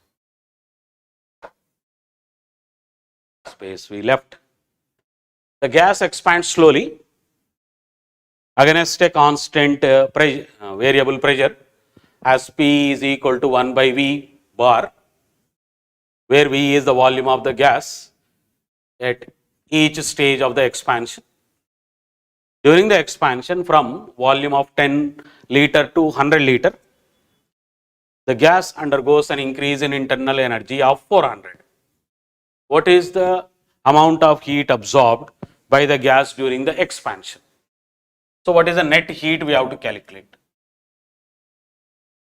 Space we left. The gas expands slowly against a constant variable pressure as P is equal to 1 by V bar, where V is the volume of the gas at each stage of the expansion. During the expansion from volume of 10 liter to 100 liter, the gas undergoes an increase in internal energy of 400. What is the amount of heat absorbed by the gas during the expansion? So what is the net heat we have to calculate?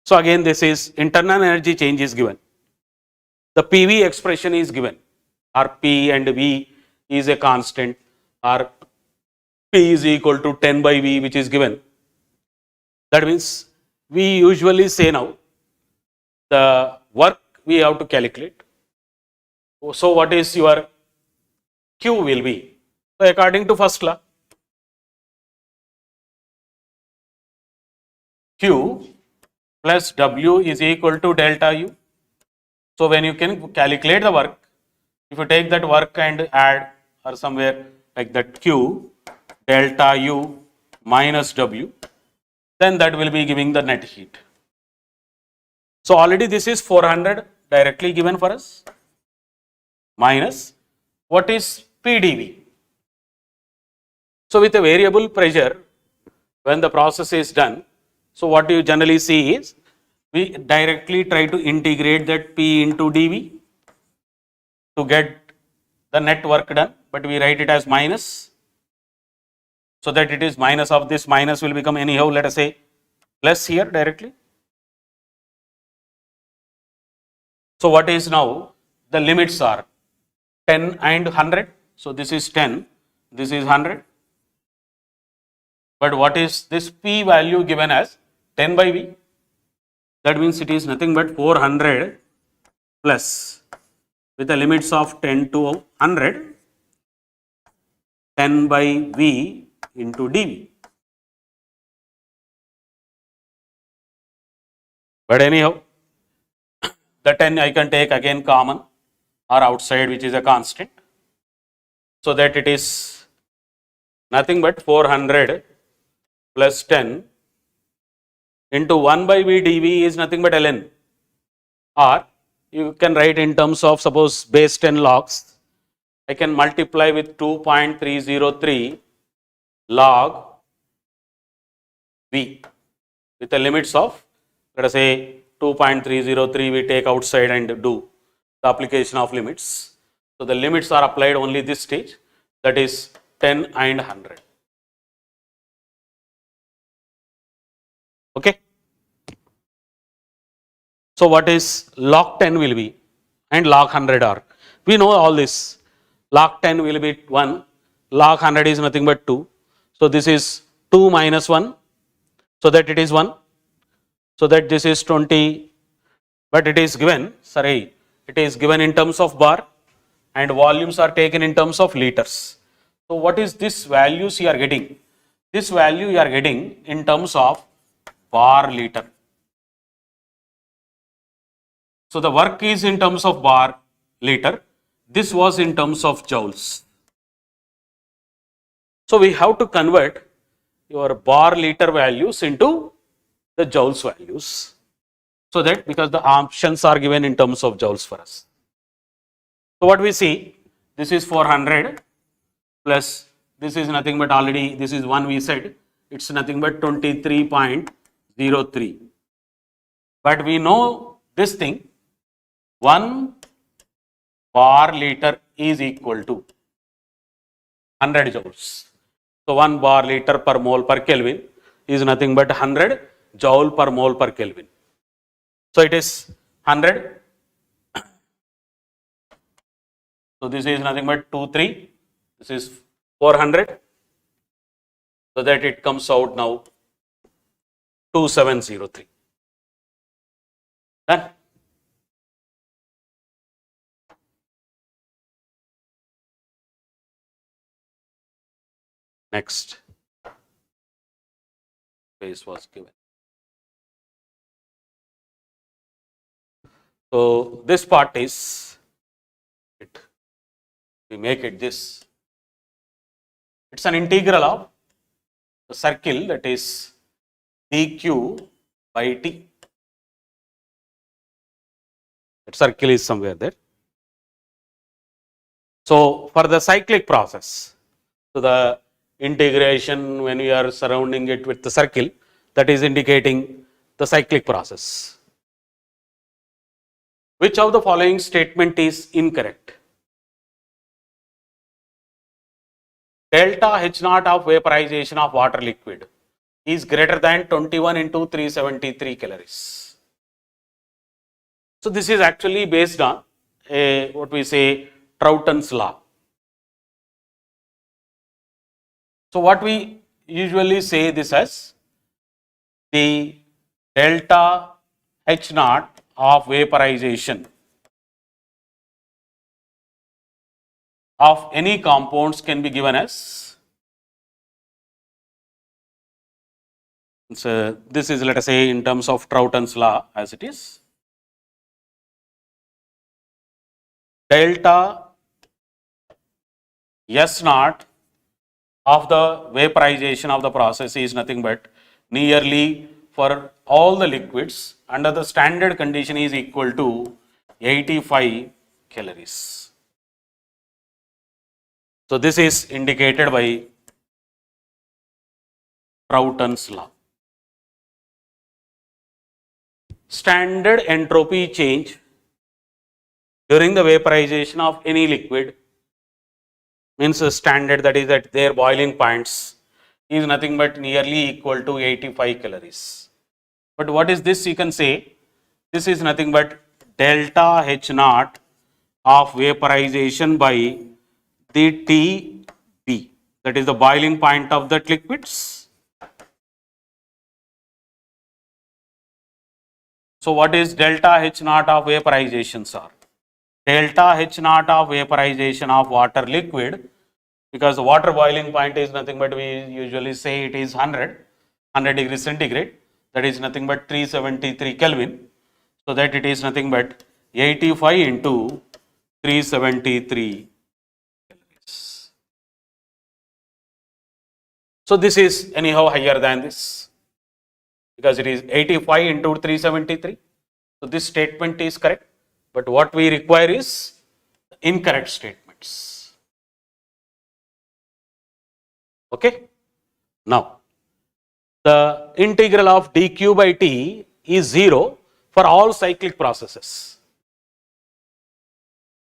So again, this is internal energy change is given. The PV expression is given, or P and V is a constant, or P is equal to 10 by V, which is given. That means we usually say now the work we have to calculate. So what is your Q will be? So according to first law, Q plus W is equal to delta U. So when you can calculate the work, if you take that work and add or somewhere like that Q delta U minus W, then that will be giving the net heat. So already this is 400 directly given for us, minus what is PdV. So with a variable pressure, when the process is done, so what you generally see is we directly try to integrate that P into dV to get the net work done, but we write it as minus, so that it is minus of this minus will become anyhow, let us say plus here directly. So what is now the limits are 10 and 100. So this is 10, this is 100. But what is this P value given as 10 by V? That means it is nothing but 400 plus with the limits of 10 to 100, 10 by V into dV. But anyhow, the 10 I can take again common or outside, which is a constant, so that it is nothing but 400 plus 10 into 1 by V dV is nothing but ln, or you can write in terms of suppose base 10 logs, I can multiply with 2.303 log V with the limits of, let us say 2.303 we take outside and do the application of limits. So the limits are applied only this stage, that is 10 and 100. Okay. So what is log 10 will be and log 100 are? We know all this. Log 10 will be 1, log 100 is nothing but 2. So this is 2 minus 1, so that it is 1. So that this is 20, but it is given, sorry, it is given in terms of bar and volumes are taken in terms of liters. So what is this values you are getting? This value you are getting in terms of bar liter. So the work is in terms of bar liter. This was in terms of joules. So we have to convert your bar liter values into the joules values. So that because the options are given in terms of joules for us. So what we see, this is 400 plus this is nothing but already, this is 1 we said, it's nothing but 23.03. But we know this thing, 1 bar liter is equal to 100 joules. So 1 bar liter per mole per Kelvin is nothing but 100 joule per mole per Kelvin. So it is 100. So this is nothing but 23. This is 400. So that it comes out now 2703. Done. Next phase was given. So this part is it. We make it this. It's an integral of the circle, that is dq by t. That circle is somewhere there. So for the cyclic process, so the integration, when we are surrounding it with the circle, that is indicating the cyclic process. Which of the following statement is incorrect? Delta H naught of vaporization of water liquid is greater than 21 into 373 calories. So this is actually based on what we say Troughton's law. So what we usually say this as the delta H naught of vaporization of any compounds can be given as, so this is, let us say, in terms of Troughton's law as it is, delta S naught of the vaporization of the process is nothing but nearly for all the liquids under the standard condition is equal to 85 calories. So this is indicated by Troughton's law. Standard entropy change during the vaporization of any liquid means a standard, that is at their boiling points, is nothing but nearly equal to 85 calories. But what is this? You can say this is nothing but delta H naught of vaporization by the TB, that is the boiling point of that liquids. So what is delta H naught of vaporization, sir? Delta H naught of vaporization of water liquid, because the water boiling point is nothing but, we usually say it is 100 degrees centigrade, that is nothing but 373 Kelvin. So that it is nothing but 85 into 373 calories. So this is anyhow higher than this, because it is 85 into 373. So this statement is correct, but what we require is incorrect statements. Okay. Now, the integral of dq by t is 0 for all cyclic processes.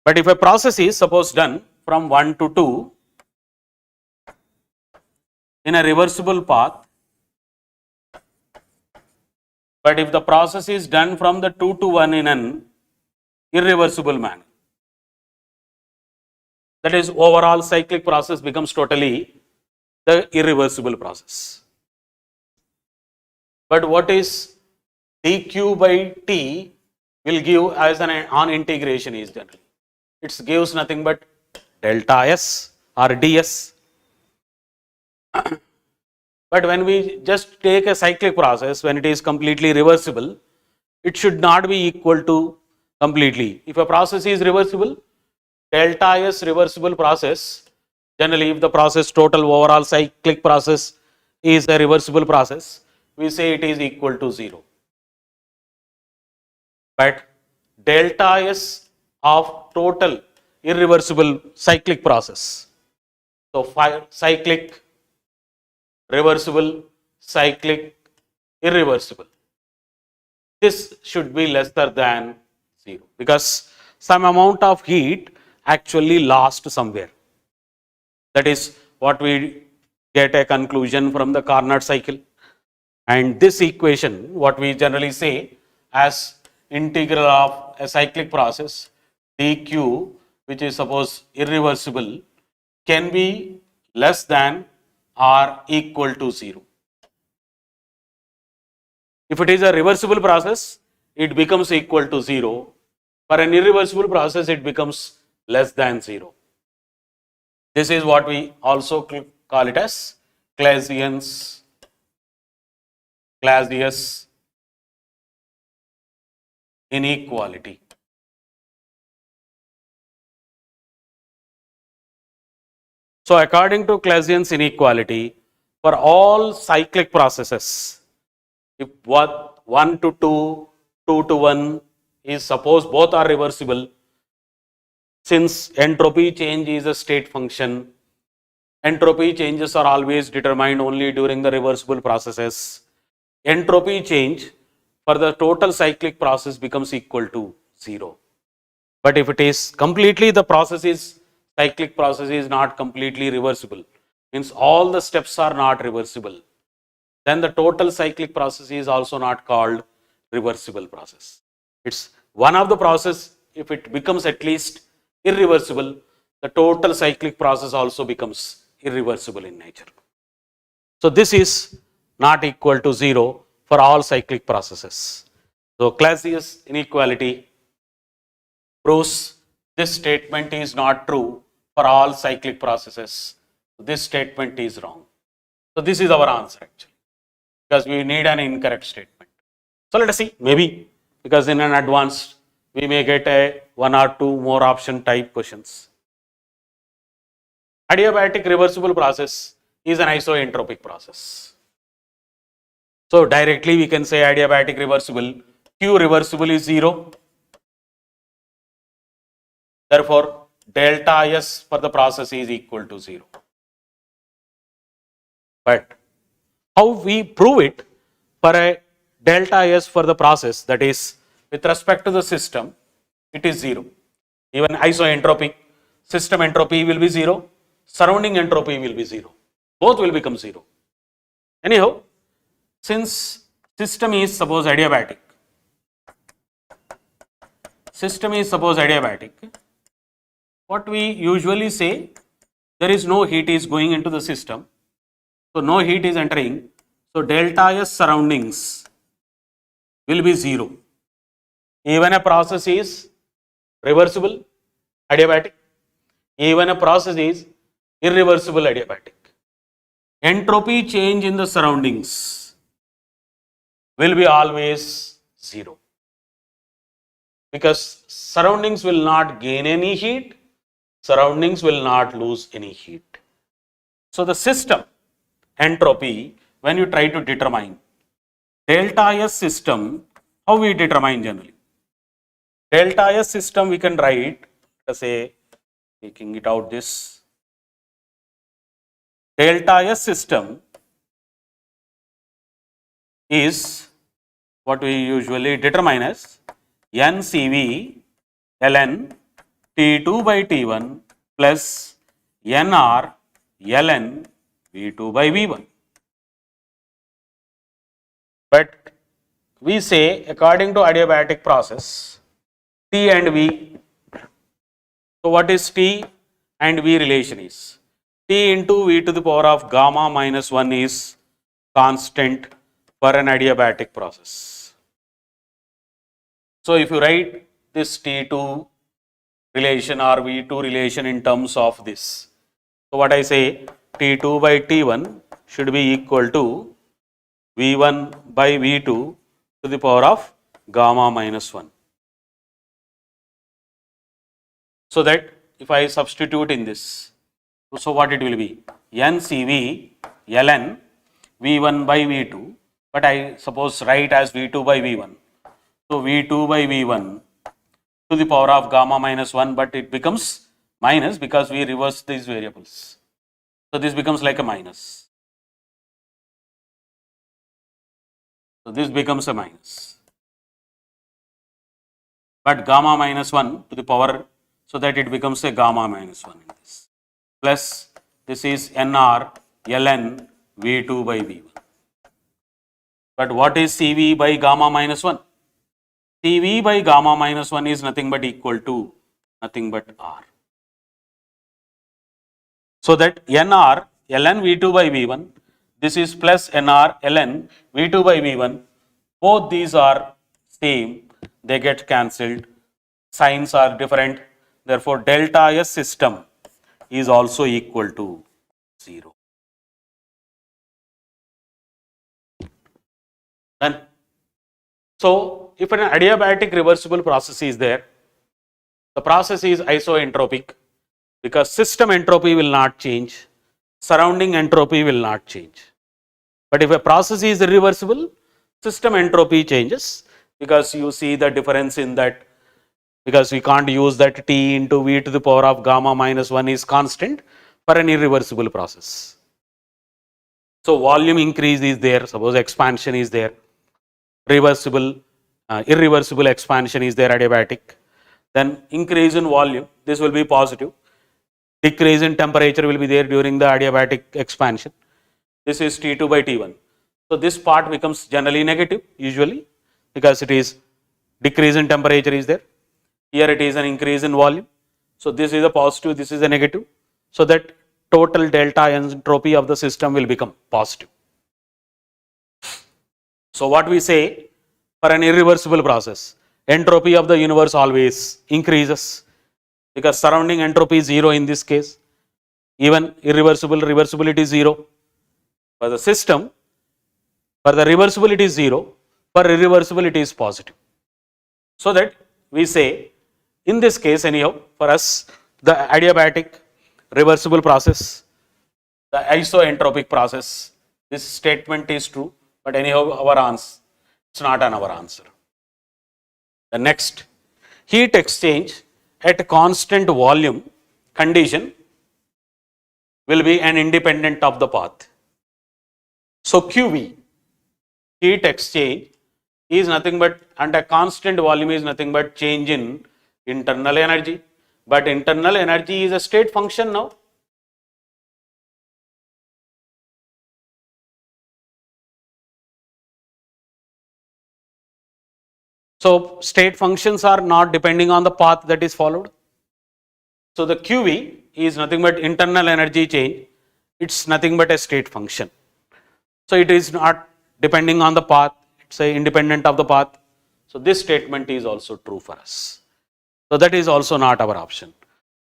But if a process is suppose done from 1 to 2 in a reversible path, but if the process is done from the 2 to 1 in an irreversible manner, that is overall cyclic process becomes totally the irreversible process. But what is dq by t will give as an on integration is generally, it gives nothing but delta s or ds. But when we just take a cyclic process, when it is completely reversible, it should not be equal to completely. If a process is reversible, delta s reversible process, generally if the process total overall cyclic process is a reversible process, we say it is equal to 0. But delta s of total irreversible cyclic process, so cyclic, reversible, cyclic, irreversible, this should be lesser than 0, because some amount of heat actually lost somewhere. That is what we get a conclusion from the Carnot cycle. And this equation, what we generally say as integral of a cyclic process dq, which is suppose irreversible, can be less than or equal to 0. If it is a reversible process, it becomes equal to 0. For an irreversible process, it becomes less than 0. This is what we also call it as Clausius inequality. So according to Clausius inequality, for all cyclic processes, if 1 to 2, 2 to 1 is suppose both are reversible, since entropy change is a state function, entropy changes are always determined only during the reversible processes. Entropy change for the total cyclic process becomes equal to 0. But if it is completely the process is cyclic process is not completely reversible, means all the steps are not reversible, then the total cyclic process is also not called reversible process. It's one of the process, if it becomes at least irreversible, the total cyclic process also becomes irreversible in nature. So this is not equal to 0 for all cyclic processes. So Clausius inequality proves this statement is not true for all cyclic processes. This statement is wrong. So this is our answer actually, because we need an incorrect statement. So let us see, maybe because in an advanced we may get a 1 or 2 more option type questions. Adiabatic reversible process is an isoentropic process. So directly we can say adiabatic reversible, Q reversible is 0. Therefore, delta S for the process is equal to 0. But how we prove it for a delta S for the process, that is with respect to the system, it is 0. Even isoentropic, system entropy will be 0, surrounding entropy will be 0. Both will become 0. Anyhow, since system is suppose adiabatic, what we usually say, there is no heat is going into the system, so no heat is entering, so delta S surroundings will be 0. Even a process is reversible adiabatic, even a process is irreversible adiabatic, entropy change in the surroundings will be always 0, because surroundings will not gain any heat, surroundings will not lose any heat. So the system entropy, when you try to determine delta S system, how we determine generally? Delta S system we can write, let us say, taking it out this, delta S system is what we usually determine as NCV ln T2 by T1 plus NR ln V2 by V1. But we say according to adiabatic process, T and V. So what is T and V relation is? T into V to the power of gamma minus 1 is constant for an adiabatic process. So if you write this T2 relation or V2 relation in terms of this, so what I say, T2 by T1 should be equal to V1 by V2 to the power of gamma minus 1. So that if I substitute in this, so what it will be? NCV ln V1 by V2, but I suppose write as V2 by V1. So V2 by V1 to the power of gamma minus 1, but it becomes minus because we reverse these variables. So this becomes like a minus. So this becomes a minus. But gamma minus 1 to the power, so that it becomes a gamma minus 1 in this. Plus this is NR ln V2 by V1. But what is Cv by gamma minus 1? Cv by gamma minus 1 is nothing but equal to nothing but R. So that Nr ln V2 by V1, this is plus Nr ln V2 by V1, both these are same, they get cancelled, signs are different, therefore delta S system is also equal to 0. Then, so if an adiabatic reversible process is there, the process is isoentropic because system entropy will not change, surrounding entropy will not change. But if a process is irreversible, system entropy changes because you see the difference in that, because we can't use that T into V to the power of gamma minus 1 is constant for an irreversible process. So volume increase is there, suppose expansion is there, irreversible expansion is there, adiabatic, then increase in volume, this will be positive, decrease in temperature will be there during the adiabatic expansion, this is T2 by T1. So this part becomes generally negative usually because it is decrease in temperature is there, here it is an increase in volume, so this is a positive, this is a negative, so that total delta entropy of the system will become positive. So what we say, for an irreversible process, entropy of the universe always increases because surrounding entropy is 0 in this case, even irreversible, reversibility is 0. For the system, for the reversibility is 0, for irreversibility is positive. So that we say, in this case anyhow, for us, the adiabatic reversible process, the isoentropic process, this statement is true, but anyhow our answer, it's not an our answer. The next, heat exchange at constant volume condition will be an independent of the path. So QV, heat exchange, is nothing but, and a constant volume is nothing but change in internal energy, but internal energy is a state function now. So state functions are not depending on the path that is followed. So the QV is nothing but internal energy change, it's nothing but a state function. So it is not depending on the path, it's a independent of the path. So this statement is also true for us. So that is also not our option.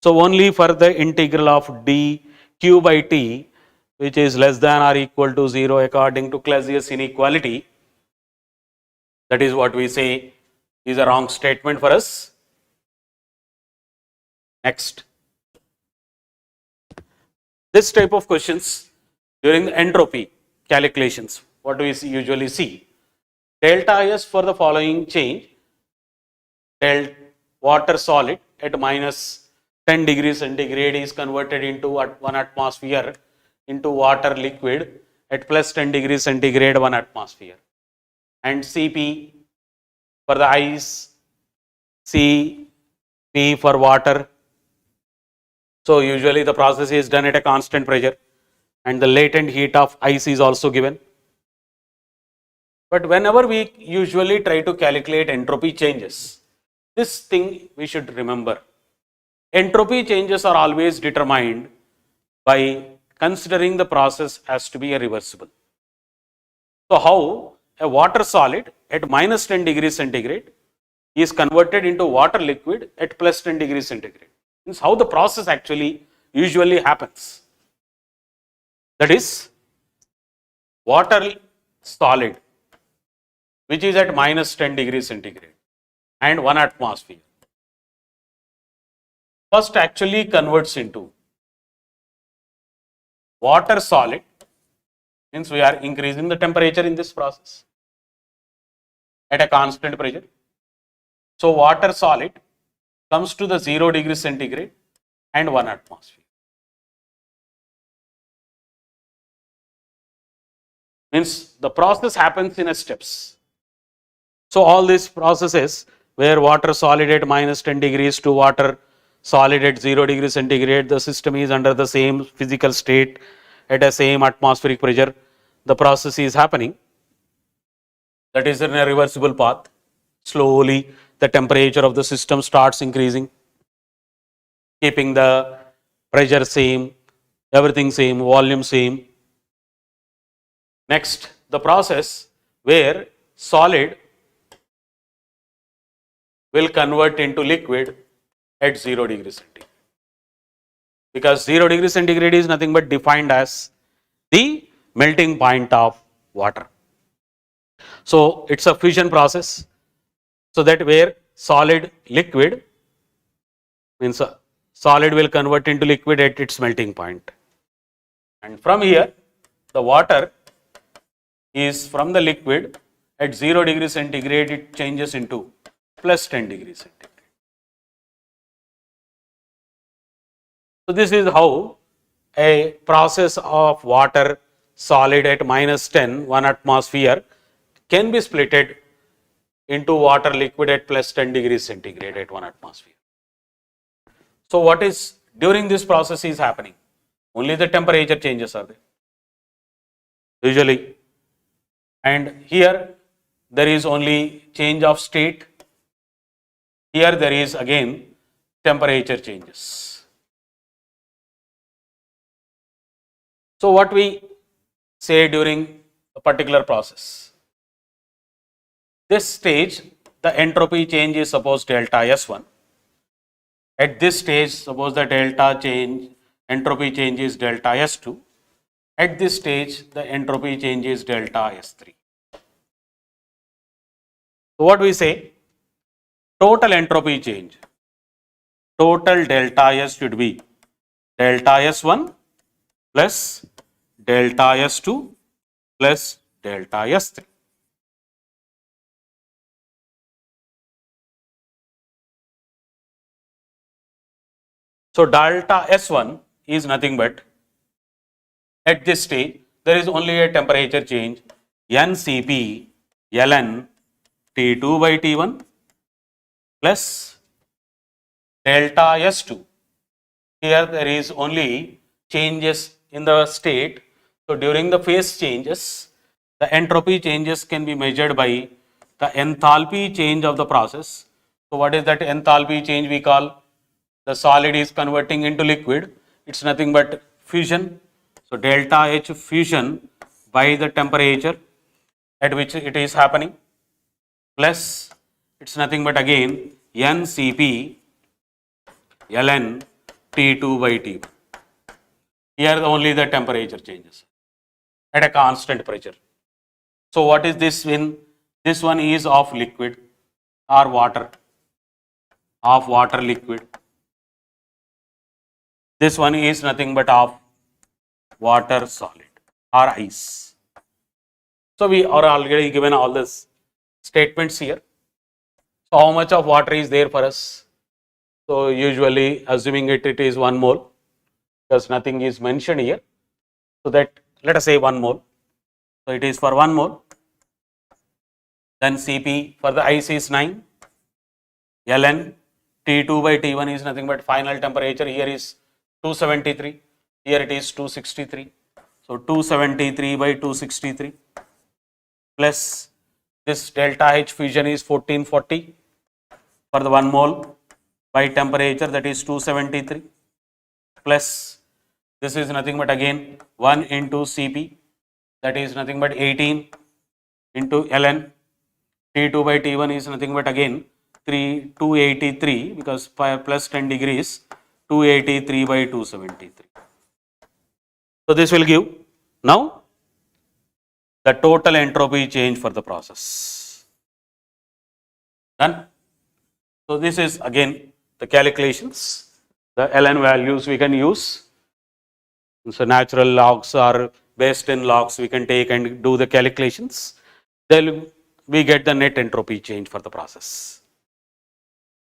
So only for the integral of dq by t, which is less than or equal to 0 according to Clausius inequality, that is what we say is a wrong statement for us. Next, this type of questions during the entropy calculations, what do we usually see? Delta S for the following change, water solid at minus 10 degrees centigrade is converted into 1 atmosphere into water liquid at plus 10 degrees centigrade 1 atmosphere, and Cp for the ice, Cp for water. So usually the process is done at a constant pressure and the latent heat of ice is also given. But whenever we usually try to calculate entropy changes, this thing we should remember. Entropy changes are always determined by considering the process as to be irreversible. So how a water solid at minus 10 degrees centigrade is converted into water liquid at plus 10 degrees centigrade. Means how the process actually usually happens. That is, water solid which is at minus 10 degrees centigrade and 1 atmosphere first actually converts into water solid, means we are increasing the temperature in this process at a constant pressure. So water solid comes to the 0 degrees centigrade and 1 atmosphere. Means the process happens in a steps. So all these processes where water solid at minus 10 degrees to water solid at 0 degrees centigrade, the system is under the same physical state at a same atmospheric pressure, the process is happening. that is in a reversible path. Slowly the temperature of the system starts increasing, keeping the pressure same, everything same, volume same. Next, the process where solid will convert into liquid at 0 degree centigrade, because 0 degree centigrade is nothing but defined as the melting point of water. So it's a fusion process, so that where solid liquid means solid will convert into liquid at its melting point, and from here the water is from the liquid at 0 degree centigrade, it changes into plus 10 degree centigrade. So this is how a process of water solid at minus 10, 1 atmosphere can be splitted into water liquid at plus 10 degrees centigrade at 1 atmosphere. So what is during this process is happening? Only the temperature changes are there usually, and here there is only change of state. Here there is again temperature changes. So what we say during a particular process? This stage the entropy change is suppose delta S1. At this stage suppose the delta change entropy change is delta S2. At this stage the entropy change is delta S3. So what we say? Total entropy change, total delta S should be delta S1 plus delta S2 plus delta S3. So delta S1 is nothing but, at this stage there is only a temperature change NCP ln T2 by T1 plus delta S2. Here there is only changes in the state. So during the phase changes, the entropy changes can be measured by the enthalpy change of the process. So what is that enthalpy change we call? The solid is converting into liquid. It's nothing but fusion. So delta H fusion by the temperature at which it is happening, plus it's nothing but again NCP ln T2 by T1. Here only the temperature changes at a constant pressure. So what is this when this one is of liquid or water, of water liquid. This one is nothing but of water solid or ice. So we are already given all this statements here. So how much of water is there for us? So usually assuming it is 1 mole, because nothing is mentioned here. So that let us say 1 mole. So it is for 1 mole. Then Cp for the ice is 9. Ln T2 by T1 is nothing but final temperature. Here is 273. Here it is 263. So 273 by 263 plus this delta H fusion is 1440 for the 1 mole by temperature, that is 273, plus this is nothing but again 1 into Cp, that is nothing but 18 into ln T2 by T1 is nothing but again 283, because plus 10 degrees 283 by 273. So this will give now the total entropy change for the process. Done. So this is again the calculations, the ln values we can use. So natural logs or based in logs we can take and do the calculations. Then we get the net entropy change for the process.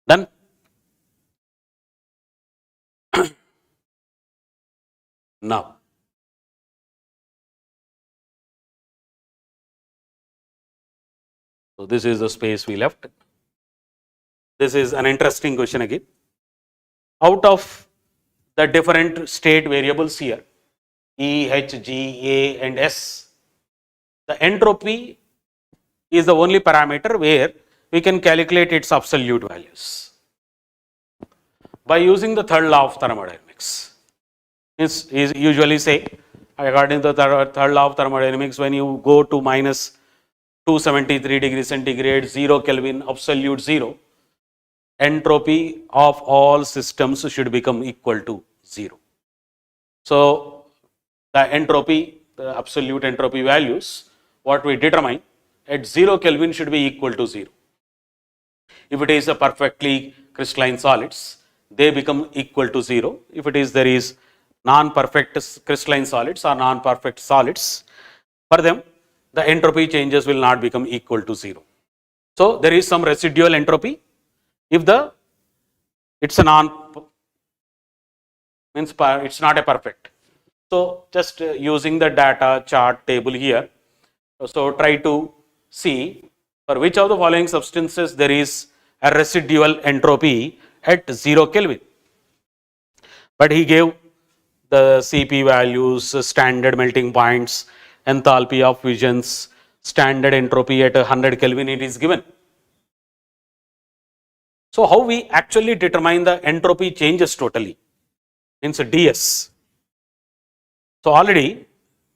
Done. Now, so this is the space we left. This is an interesting question again. Out of the different state variables here, E, H, G, A and S, the entropy is the only parameter where we can calculate its absolute values by using the third law of thermodynamics. Is usually say, according to the third law of thermodynamics, when you go to minus 273 degrees centigrade, 0 Kelvin, absolute 0, entropy of all systems should become equal to 0. So the entropy, the absolute entropy values, what we determine at 0 Kelvin should be equal to 0. If it is a perfectly crystalline solids, they become equal to 0. If it is, there is non-perfect crystalline solids or non-perfect solids, for them the entropy changes will not become equal to 0. So there is some residual entropy if it's a means it's not a perfect. So just using the data chart table here, so try to see for which of the following substances there is a residual entropy at 0 Kelvin. But he gave the CP values, standard melting points, enthalpy of fusions, standard entropy at 100 Kelvin it is given. So how we actually determine the entropy changes totally, means ds. So already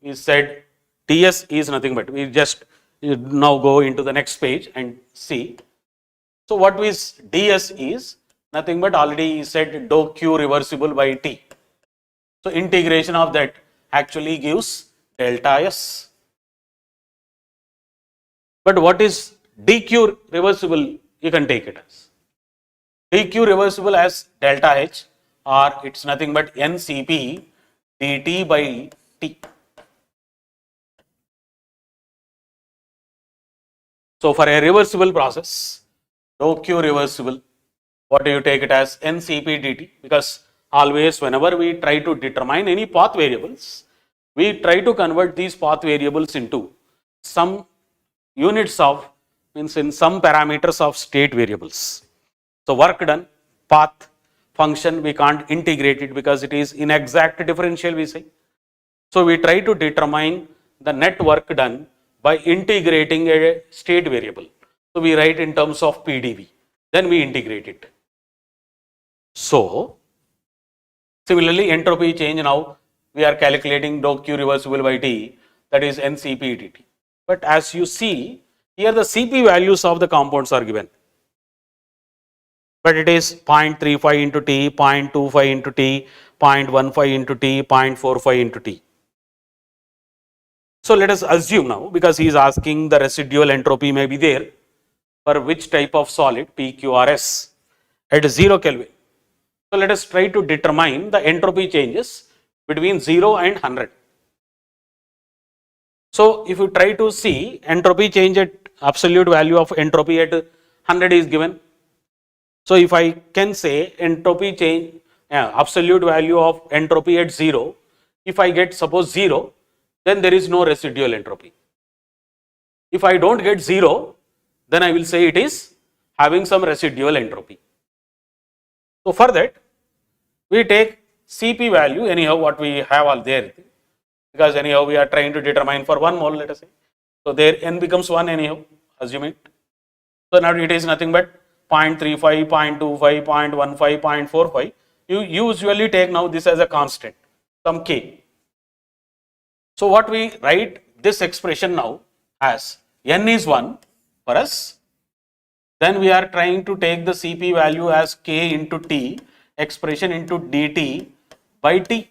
we said ds is nothing but, we just now go into the next page and see. So what is ds is nothing but, already said dou q reversible by t. So integration of that actually gives delta s. But what is dq reversible? You can take it as dq reversible as delta h, or it's nothing but ncp dt by t. So for a reversible process, dou q reversible, what do you take it as? ncp dt, because always whenever we try to determine any path variables, we try to convert these path variables into some units of, means in some parameters of state variables. So work done, path, function, we can't integrate it because it is inexact differential, we say. So we try to determine the net work done by integrating a state variable. So we write in terms of PdV, then we integrate it. So similarly, entropy change, now we are calculating dou q reversible by t, that is ncp dt. But as you see here, the Cp values of the compounds are given, but it is 0.35 into t, 0.25 into t, 0.15 into t, 0.45 into t. So let us assume now, because he is asking the residual entropy may be there for which type of solid, PQRS, at 0 Kelvin. So let us try to determine the entropy changes between 0 and 100. So if you try to see entropy change at absolute value of entropy at 100 is given. So if I can say entropy change, absolute value of entropy at 0, if I get suppose 0, then there is no residual entropy. If I don't get 0, then I will say it is having some residual entropy. So for that, we take Cp value, anyhow what we have all there, because anyhow we are trying to determine for 1 mole, let us say. So there n becomes 1 anyhow, assume it. So now it is nothing but 0.35, 0.25, 0.15, 0.45. You usually take now this as a constant, some k. So what we write this expression now as n is 1 for us, then we are trying to take the Cp value as k into t, expression into dt by t.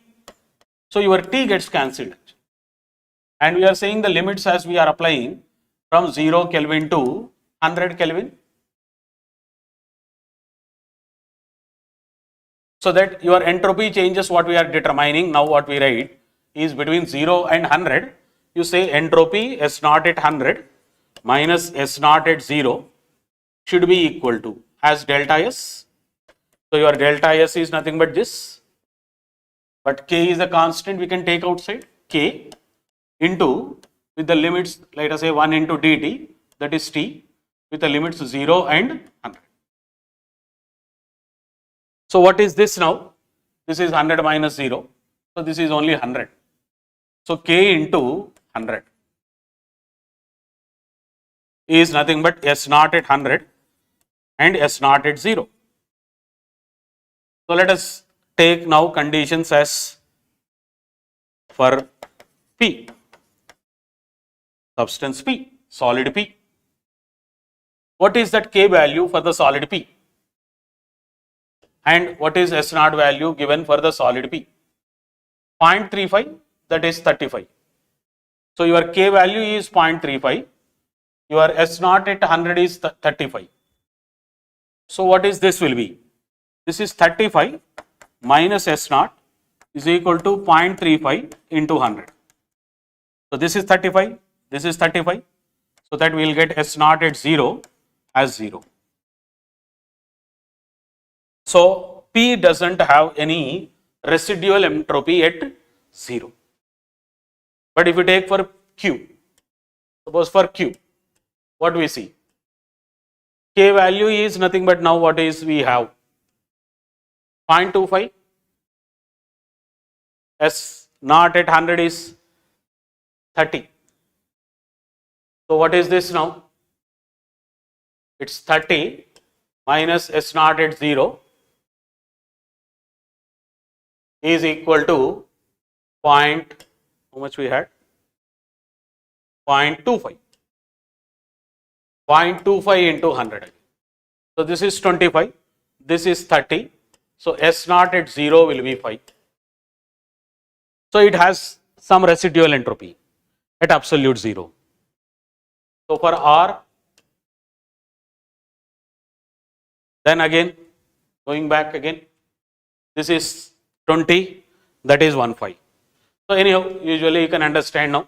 So your t gets cancelled, and we are saying the limits as we are applying from 0 Kelvin to 100 Kelvin. So that your entropy changes, what we are determining now, what we write is between 0 and 100. You say entropy S naught at 100 minus S naught at 0 should be equal to as delta S. So your delta S is nothing but this, but K is a constant we can take outside, K into with the limits, let us say 1 into dt, that is T, with the limits 0 and 100. So what is this now? This is 100 minus 0. So this is only 100. So K into 100 is nothing but S naught at 100 and S naught at 0. So let us take now conditions as for P, substance P, solid P. What is that K value for the solid P? And what is S naught value given for the solid P? 0.35, that is 35. So your K value is 0.35, your S naught at 100 is 35. So what is this will be? This is 35 minus S naught is equal to 0.35 into 100. So this is 35, this is 35. So that we will get S naught at 0 as 0. So P doesn't have any residual entropy at 0. But if you take for Q, suppose for Q, what we see? K value is nothing but now what is we have? 0.25. S naught at 100 is 30. So what is this now? It's 30 minus S naught at 0 is equal to how much we had? 0.25. 0.25 into 100. So this is 25, this is 30. So S naught at 0 will be 5. So it has some residual entropy at absolute 0. So for R, then again going back again, this is 20, that is 1.5. So anyhow, usually you can understand now.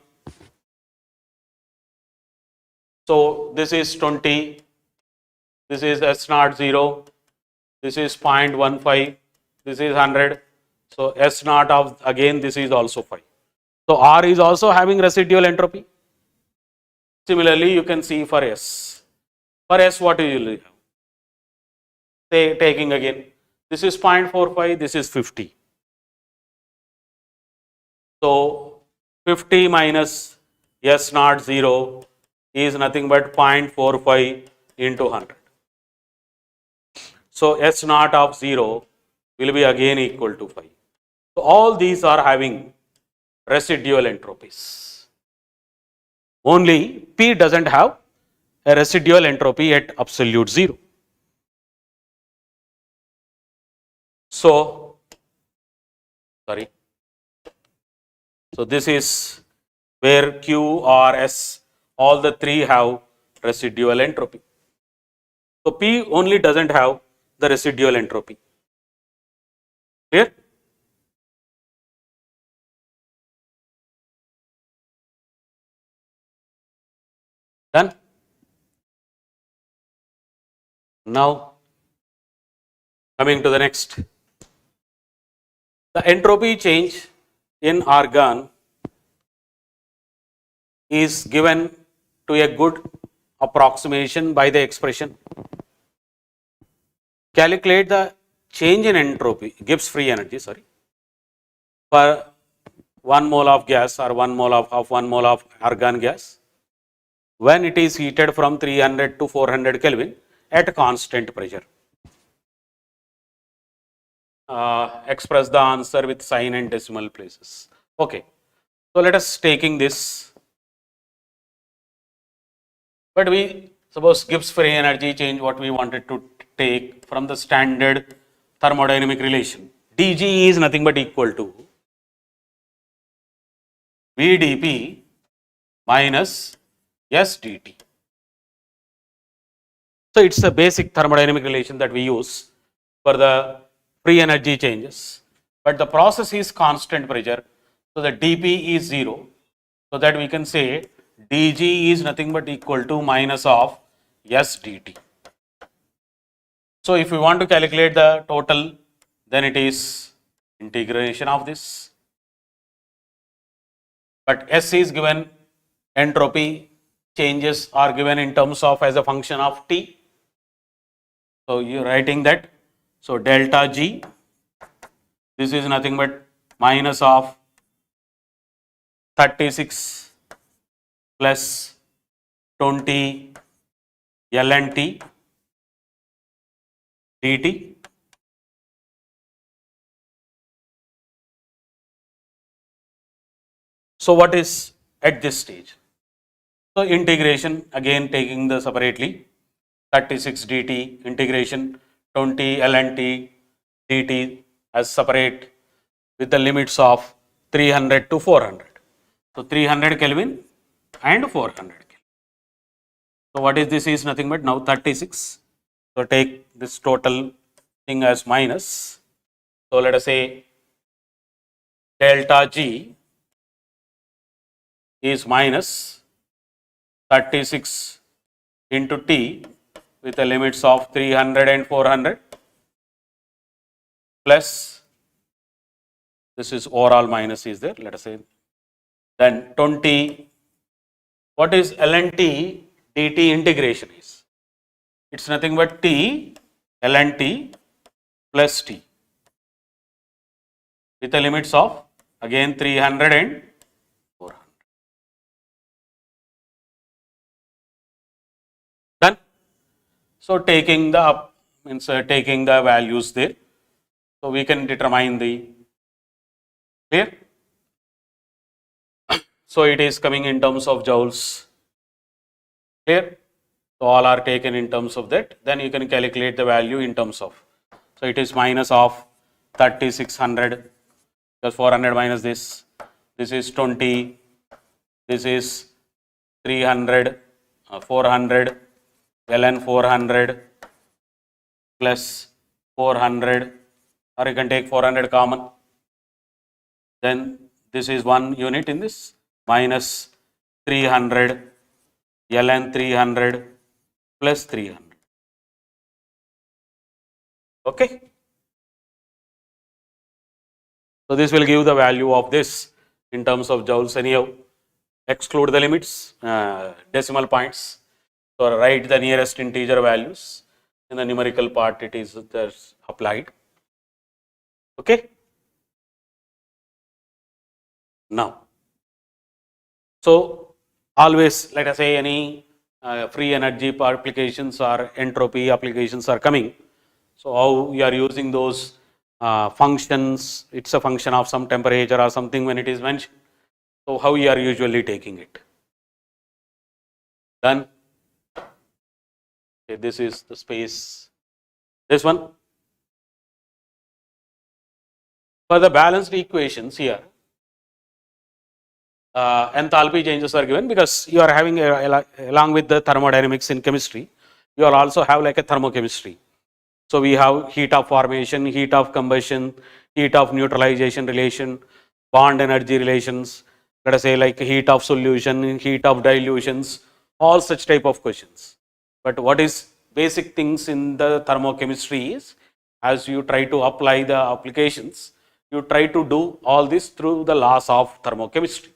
So this is 20, this is S naught 0, this is 0.15, this is 100. So S naught of again this is also 5. So R is also having residual entropy. Similarly, you can see for S. For S, what you will have? Say taking again, this is 0.45, this is 50. So 50 minus S naught 0 is nothing but 0.45 into 100. So S naught of 0 will be again equal to 5. So all these are having residual entropies. Only P doesn't have a residual entropy at absolute 0. So this is where Q, R, S, all the three have residual entropy. So P only doesn't have the residual entropy. Clear? Done? Now, coming to the next. The entropy change in argon is given to a good approximation by the expression. Calculate the change in entropy, Gibbs free energy, for 1 mole of gas or 1 mole of 1 mole of argon gas when it is heated from 300 to 400 Kelvin at constant pressure. Express the answer with sign and decimal places. Okay. So let us taking this. But we suppose Gibbs free energy change what we wanted to take from the standard thermodynamic relation. dG is nothing but equal to VdP minus SdT. So it's a basic thermodynamic relation that we use for the free energy changes. But the process is constant pressure. So the dP is 0. So that we can say dG is nothing but equal to minus of S dt. So if we want to calculate the total, then it is integration of this. But S is given, entropy changes are given in terms of as a function of T. So you are writing that. So delta G, this is nothing but minus of 36 plus 20 ln T dt. So what is at this stage? So integration, again taking the separately, 36 dt integration 20 ln T dt as separate with the limits of 300 to 400. So 300 Kelvin and 400 Kelvin. So what is this is nothing but now 36. So take this total thing as minus. So let us say delta G is minus 36 into T with the limits of 300 and 400 plus this is overall minus is there, let us say, then 20. What is ln T dt integration is? It's nothing but T ln T plus T with the limits of again 300 and 400. Done. So taking the taking the values there, so we can determine the clear. So it is coming in terms of joules. Clear. So all are taken in terms of that. Then you can calculate the value in terms of. So it is minus of 3600 plus 400 minus this. This is 20. This is 300, 400, ln 400 plus 400, or you can take 400 common. Then this is 1 unit in this minus 300 ln 300 plus 300. Okay. So this will give the value of this in terms of joules anyhow. Exclude the limits, decimal points. So write the nearest integer values. In the numerical part it is applied. Okay. Now, so always let us say any free energy applications or entropy applications are coming. So how we are using those functions, it's a function of some temperature or something when it is mentioned. So how we are usually taking it? Done. Okay, this is the space. This one. For the balanced equations here, enthalpy changes are given because you are having along with the thermodynamics in chemistry, you will also have like a thermochemistry. So we have heat of formation, heat of combustion, heat of neutralization relation, bond energy relations, let us say like heat of solution, heat of dilutions, all such type of questions. But what is basic things in the thermochemistry is, as you try to apply the applications, you try to do all this through the laws of thermochemistry.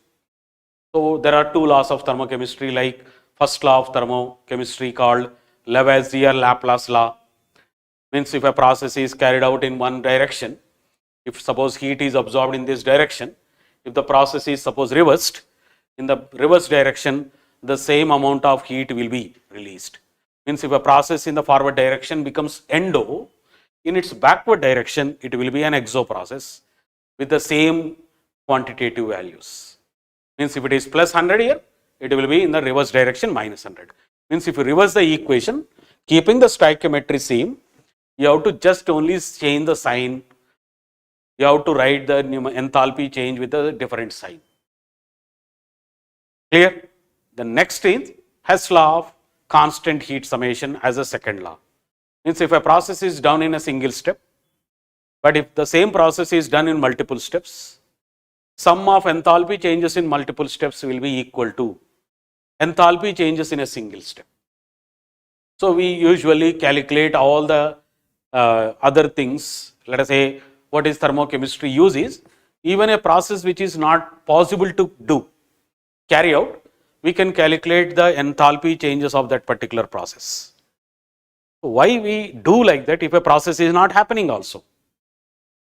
So there are two laws of thermochemistry, like first law of thermochemistry called Lavoisier-Laplace law. Means if a process is carried out in one direction, if suppose heat is absorbed in this direction, if the process is suppose reversed, in the reverse direction, the same amount of heat will be released. Means if a process in the forward direction becomes endo, in its backward direction, it will be an exo process with the same quantitative values. Means if it is plus 100 here, it will be in the reverse direction minus 100. Means if you reverse the equation, keeping the stoichiometry same, you have to just only change the sign. You have to write the enthalpy change with a different sign. Clear? The next is Hess law of constant heat summation as a second law. Means if a process is done in a single step, but if the same process is done in multiple steps, sum of enthalpy changes in multiple steps will be equal to enthalpy changes in a single step. So we usually calculate all the other things. Let us say what is thermochemistry use is, even a process which is not possible to carry out, we can calculate the enthalpy changes of that particular process. Why we do like that if a process is not happening also?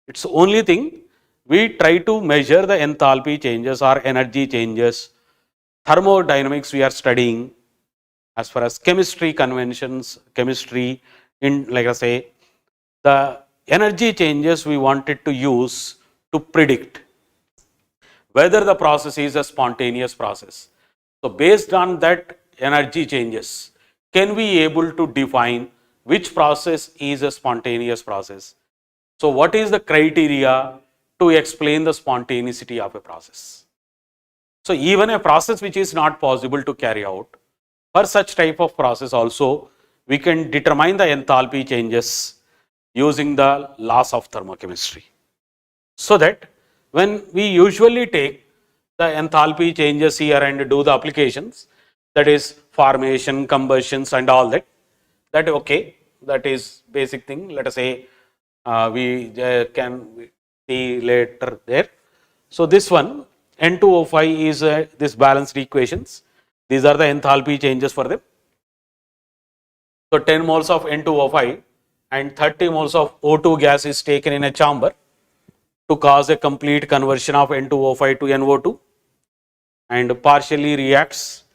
It's the only thing we try to measure the enthalpy changes or energy changes. Thermodynamics we are studying, as far as chemistry conventions, chemistry in, like I say, the energy changes we wanted to use to predict whether the process is a spontaneous process. So based on that energy changes, can we able to define which process is a spontaneous process? So what is the criteria to explain the spontaneity of a process? So even a process which is not possible to carry out, for such type of process also, we can determine the enthalpy changes using the laws of thermochemistry. So that when we usually take the enthalpy changes here and do the applications, that is formation, combustions and all that, okay, that is basic thing. Let us say we can see later there. So this one N2O5 is this balanced equations. These are the enthalpy changes for them. So 10 moles of N2O5 and 30 moles of O2 gas is taken in a chamber to cause a complete conversion of N2O5 to NO2 and partially reacts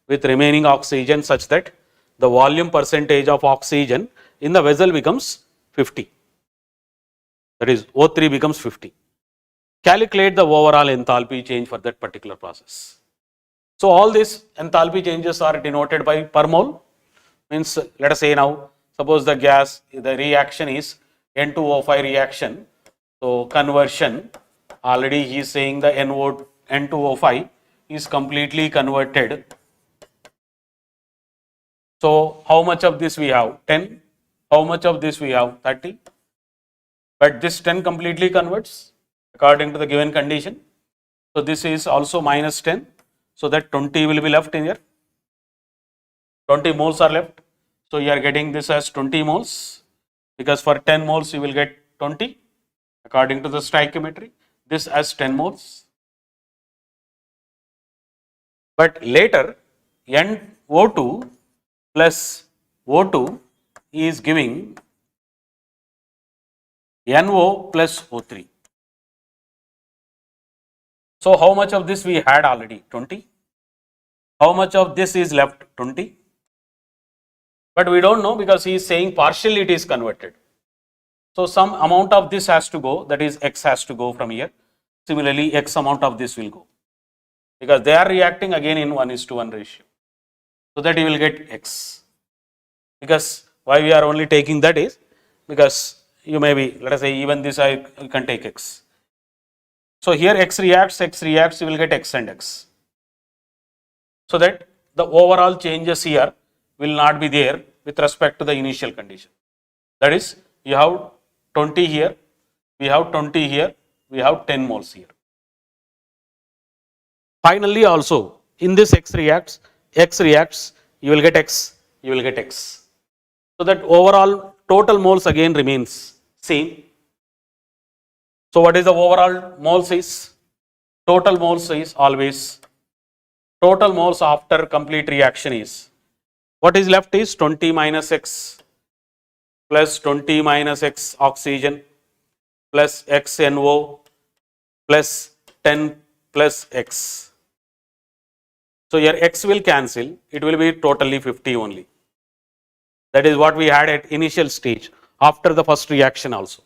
with remaining oxygen such that the volume percentage of oxygen in the vessel becomes 50. That is O3 becomes 50. Calculate the overall enthalpy change for that particular process. So all these enthalpy changes are denoted by per mole. Means let us say now, suppose the gas, the reaction is N2O5 reaction. So conversion, already he is saying the N2O5 is completely converted. So how much of this we have? 10. How much of this we have? 30. But this 10 completely converts according to the given condition. So this is also minus 10. So that 20 will be left in here. 20 moles are left. So you are getting this as 20 moles, because for 10 moles you will get 20 according to the stoichiometry. This as 10 moles. But later NO2 plus O2 is giving NO plus O3. So how much of this we had already? 20. How much of this is left? 20. But we don't know, because he is saying partially it is converted. So some amount of this has to go, that is X has to go from here. Similarly, X amount of this will go, because they are reacting again in 1:1 ratio. So that you will get X. Because why we are only taking that is, because you may be, let us say even this you can take X. So here X reacts, you will get X and X. So that the overall changes here will not be there with respect to the initial condition. That is, you have 20 here, we have 20 here, we have 10 moles here. Finally also, in this X reacts, you will get X, you will get X. So that overall total moles again remains same. So what is the overall moles is? Total moles is always, total moles after complete reaction is, what is left is 20 minus X plus 20 minus X oxygen plus XNO plus 10 plus X. So here X will cancel, it will be totally 50 only. That is what we had at initial stage after the first reaction also.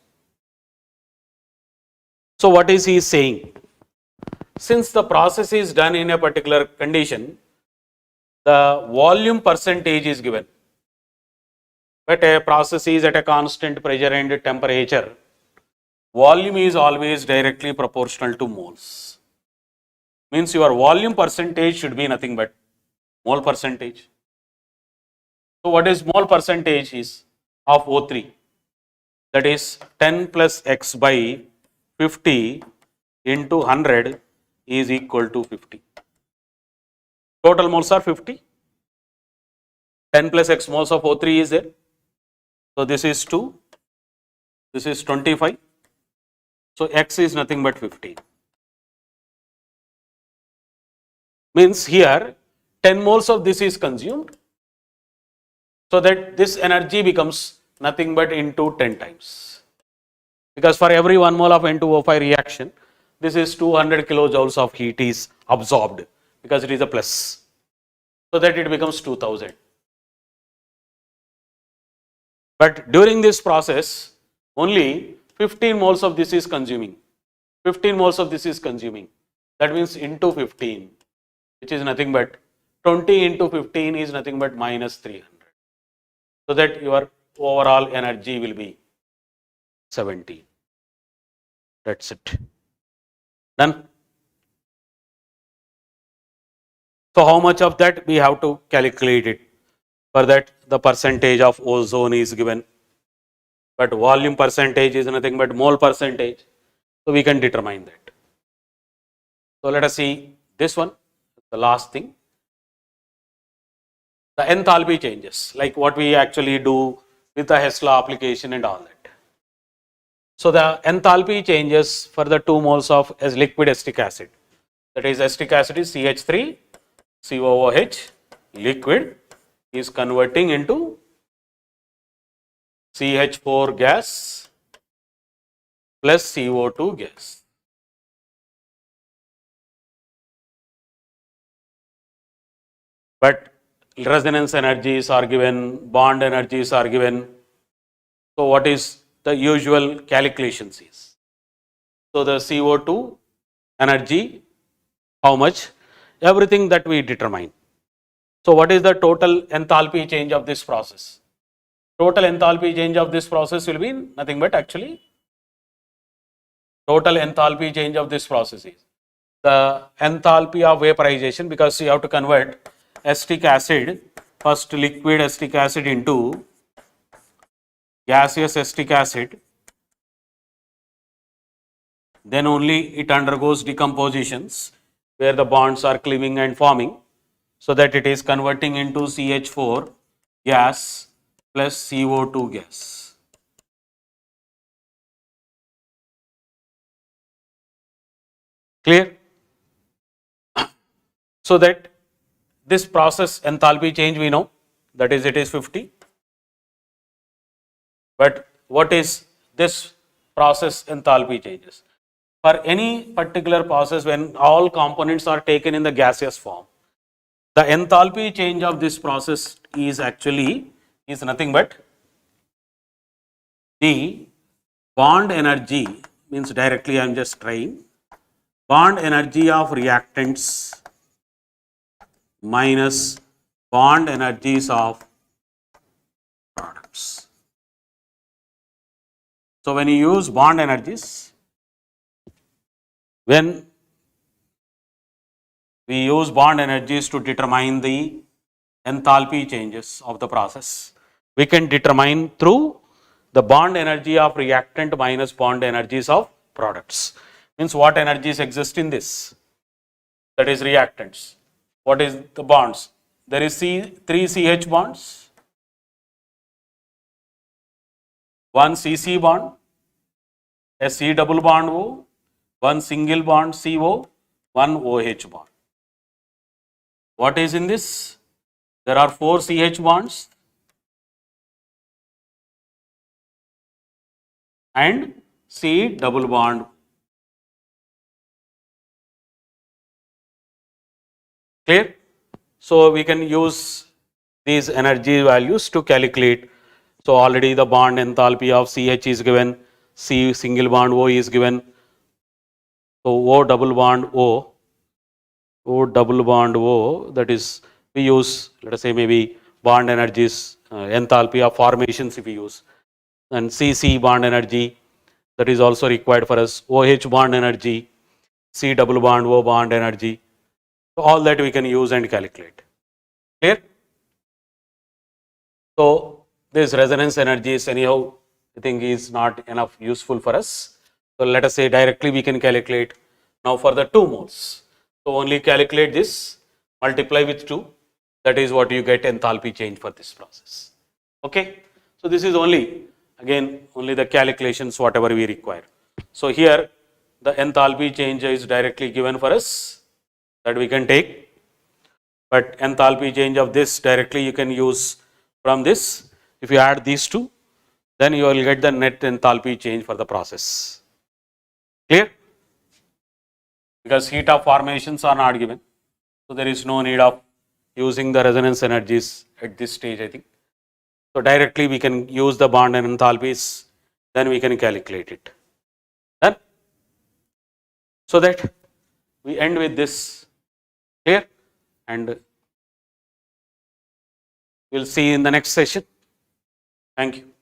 So what is he saying? Since the process is done in a particular condition, the volume percentage is given. But a process is at a constant pressure and temperature, volume is always directly proportional to moles. Means your volume percentage should be nothing but mole percentage. So what is mole percentage is of O3? That is 10 plus X by 50 into 100 is equal to 50. Total moles are 50. 10 plus X moles of O3 is there. So this is 2. This is 25. So X is nothing but 50. Means here 10 moles of this is consumed. So that this energy becomes nothing but into 10 times. Because for every 1 mole of N2O5 reaction, this is 200 kilojoules of heat is absorbed, because it is a plus. So that it becomes 2000. But during this process, only 15 moles of this is consuming. 15 moles of this is consuming. That means into 15, which is nothing but 20 into 15 is nothing but minus 300. So that your overall energy will be 17. That's it. Done. So how much of that we have to calculate it? For that the percentage of ozone is given, but volume percentage is nothing but mole percentage. So we can determine that. So let us see this one, the last thing. The enthalpy changes, like what we actually do with the Hess law application and all that. So the enthalpy changes for the 2 moles of as liquid acetic acid. That is, acetic acid is CH3, COOH, liquid is converting into CH4 gas plus CO2 gas. But resonance energies are given, bond energies are given. So what is the usual calculations is? So the CO2 energy, how much? Everything that we determine. So what is the total enthalpy change of this process? Total enthalpy change of this process will be nothing but actually total enthalpy change of this process is the enthalpy of vaporization, because you have to convert acetic acid, first liquid acetic acid into gaseous acetic acid, then only it undergoes decompositions where the bonds are cleaving and forming, so that it is converting into CH4 gas plus CO2 gas. Clear? So that this process enthalpy change we know, that is it is 50. But what is this process enthalpy changes? For any particular process, when all components are taken in the gaseous form, the enthalpy change of this process is actually is nothing but the bond energy, means directly I am just trying, bond energy of reactants minus bond energies of products. So when you use bond energies, when we use bond energies to determine the enthalpy changes of the process, we can determine through the bond energy of reactant minus bond energies of products. Means what energies exist in this? That is reactants. What is the bonds? There is 3 CH bonds, 1 CC bond, a C double bond O, 1 single bond CO, 1 OH bond. What is in this? There are 4 CH bonds and C double bond. Clear? So we can use these energy values to calculate. So already the bond enthalpy of CH is given, C single bond O is given. So O double bond O, that is we use, let us say maybe bond energies, enthalpy of formations if we use, and CC bond energy, that is also required for us, OH bond energy, C double bond O bond energy. So all that we can use and calculate. Clear? So this resonance energy is anyhow I think is not enough useful for us. So let us say directly we can calculate now for the 2 moles. So only calculate this, multiply with 2, that is what you get enthalpy change for this process. Okay. So this is only again only the calculations whatever we require. So here the enthalpy change is directly given for us that we can take, but enthalpy change of this directly you can use from this. If you add these two, then you will get the net enthalpy change for the process. Clear? Because heat of formations are not given, so there is no need of using the resonance energies at this stage, I think. So directly we can use the bond and enthalpies, then we can calculate it. Done? So that we end with this here, and we'll see in the next session. Thank you.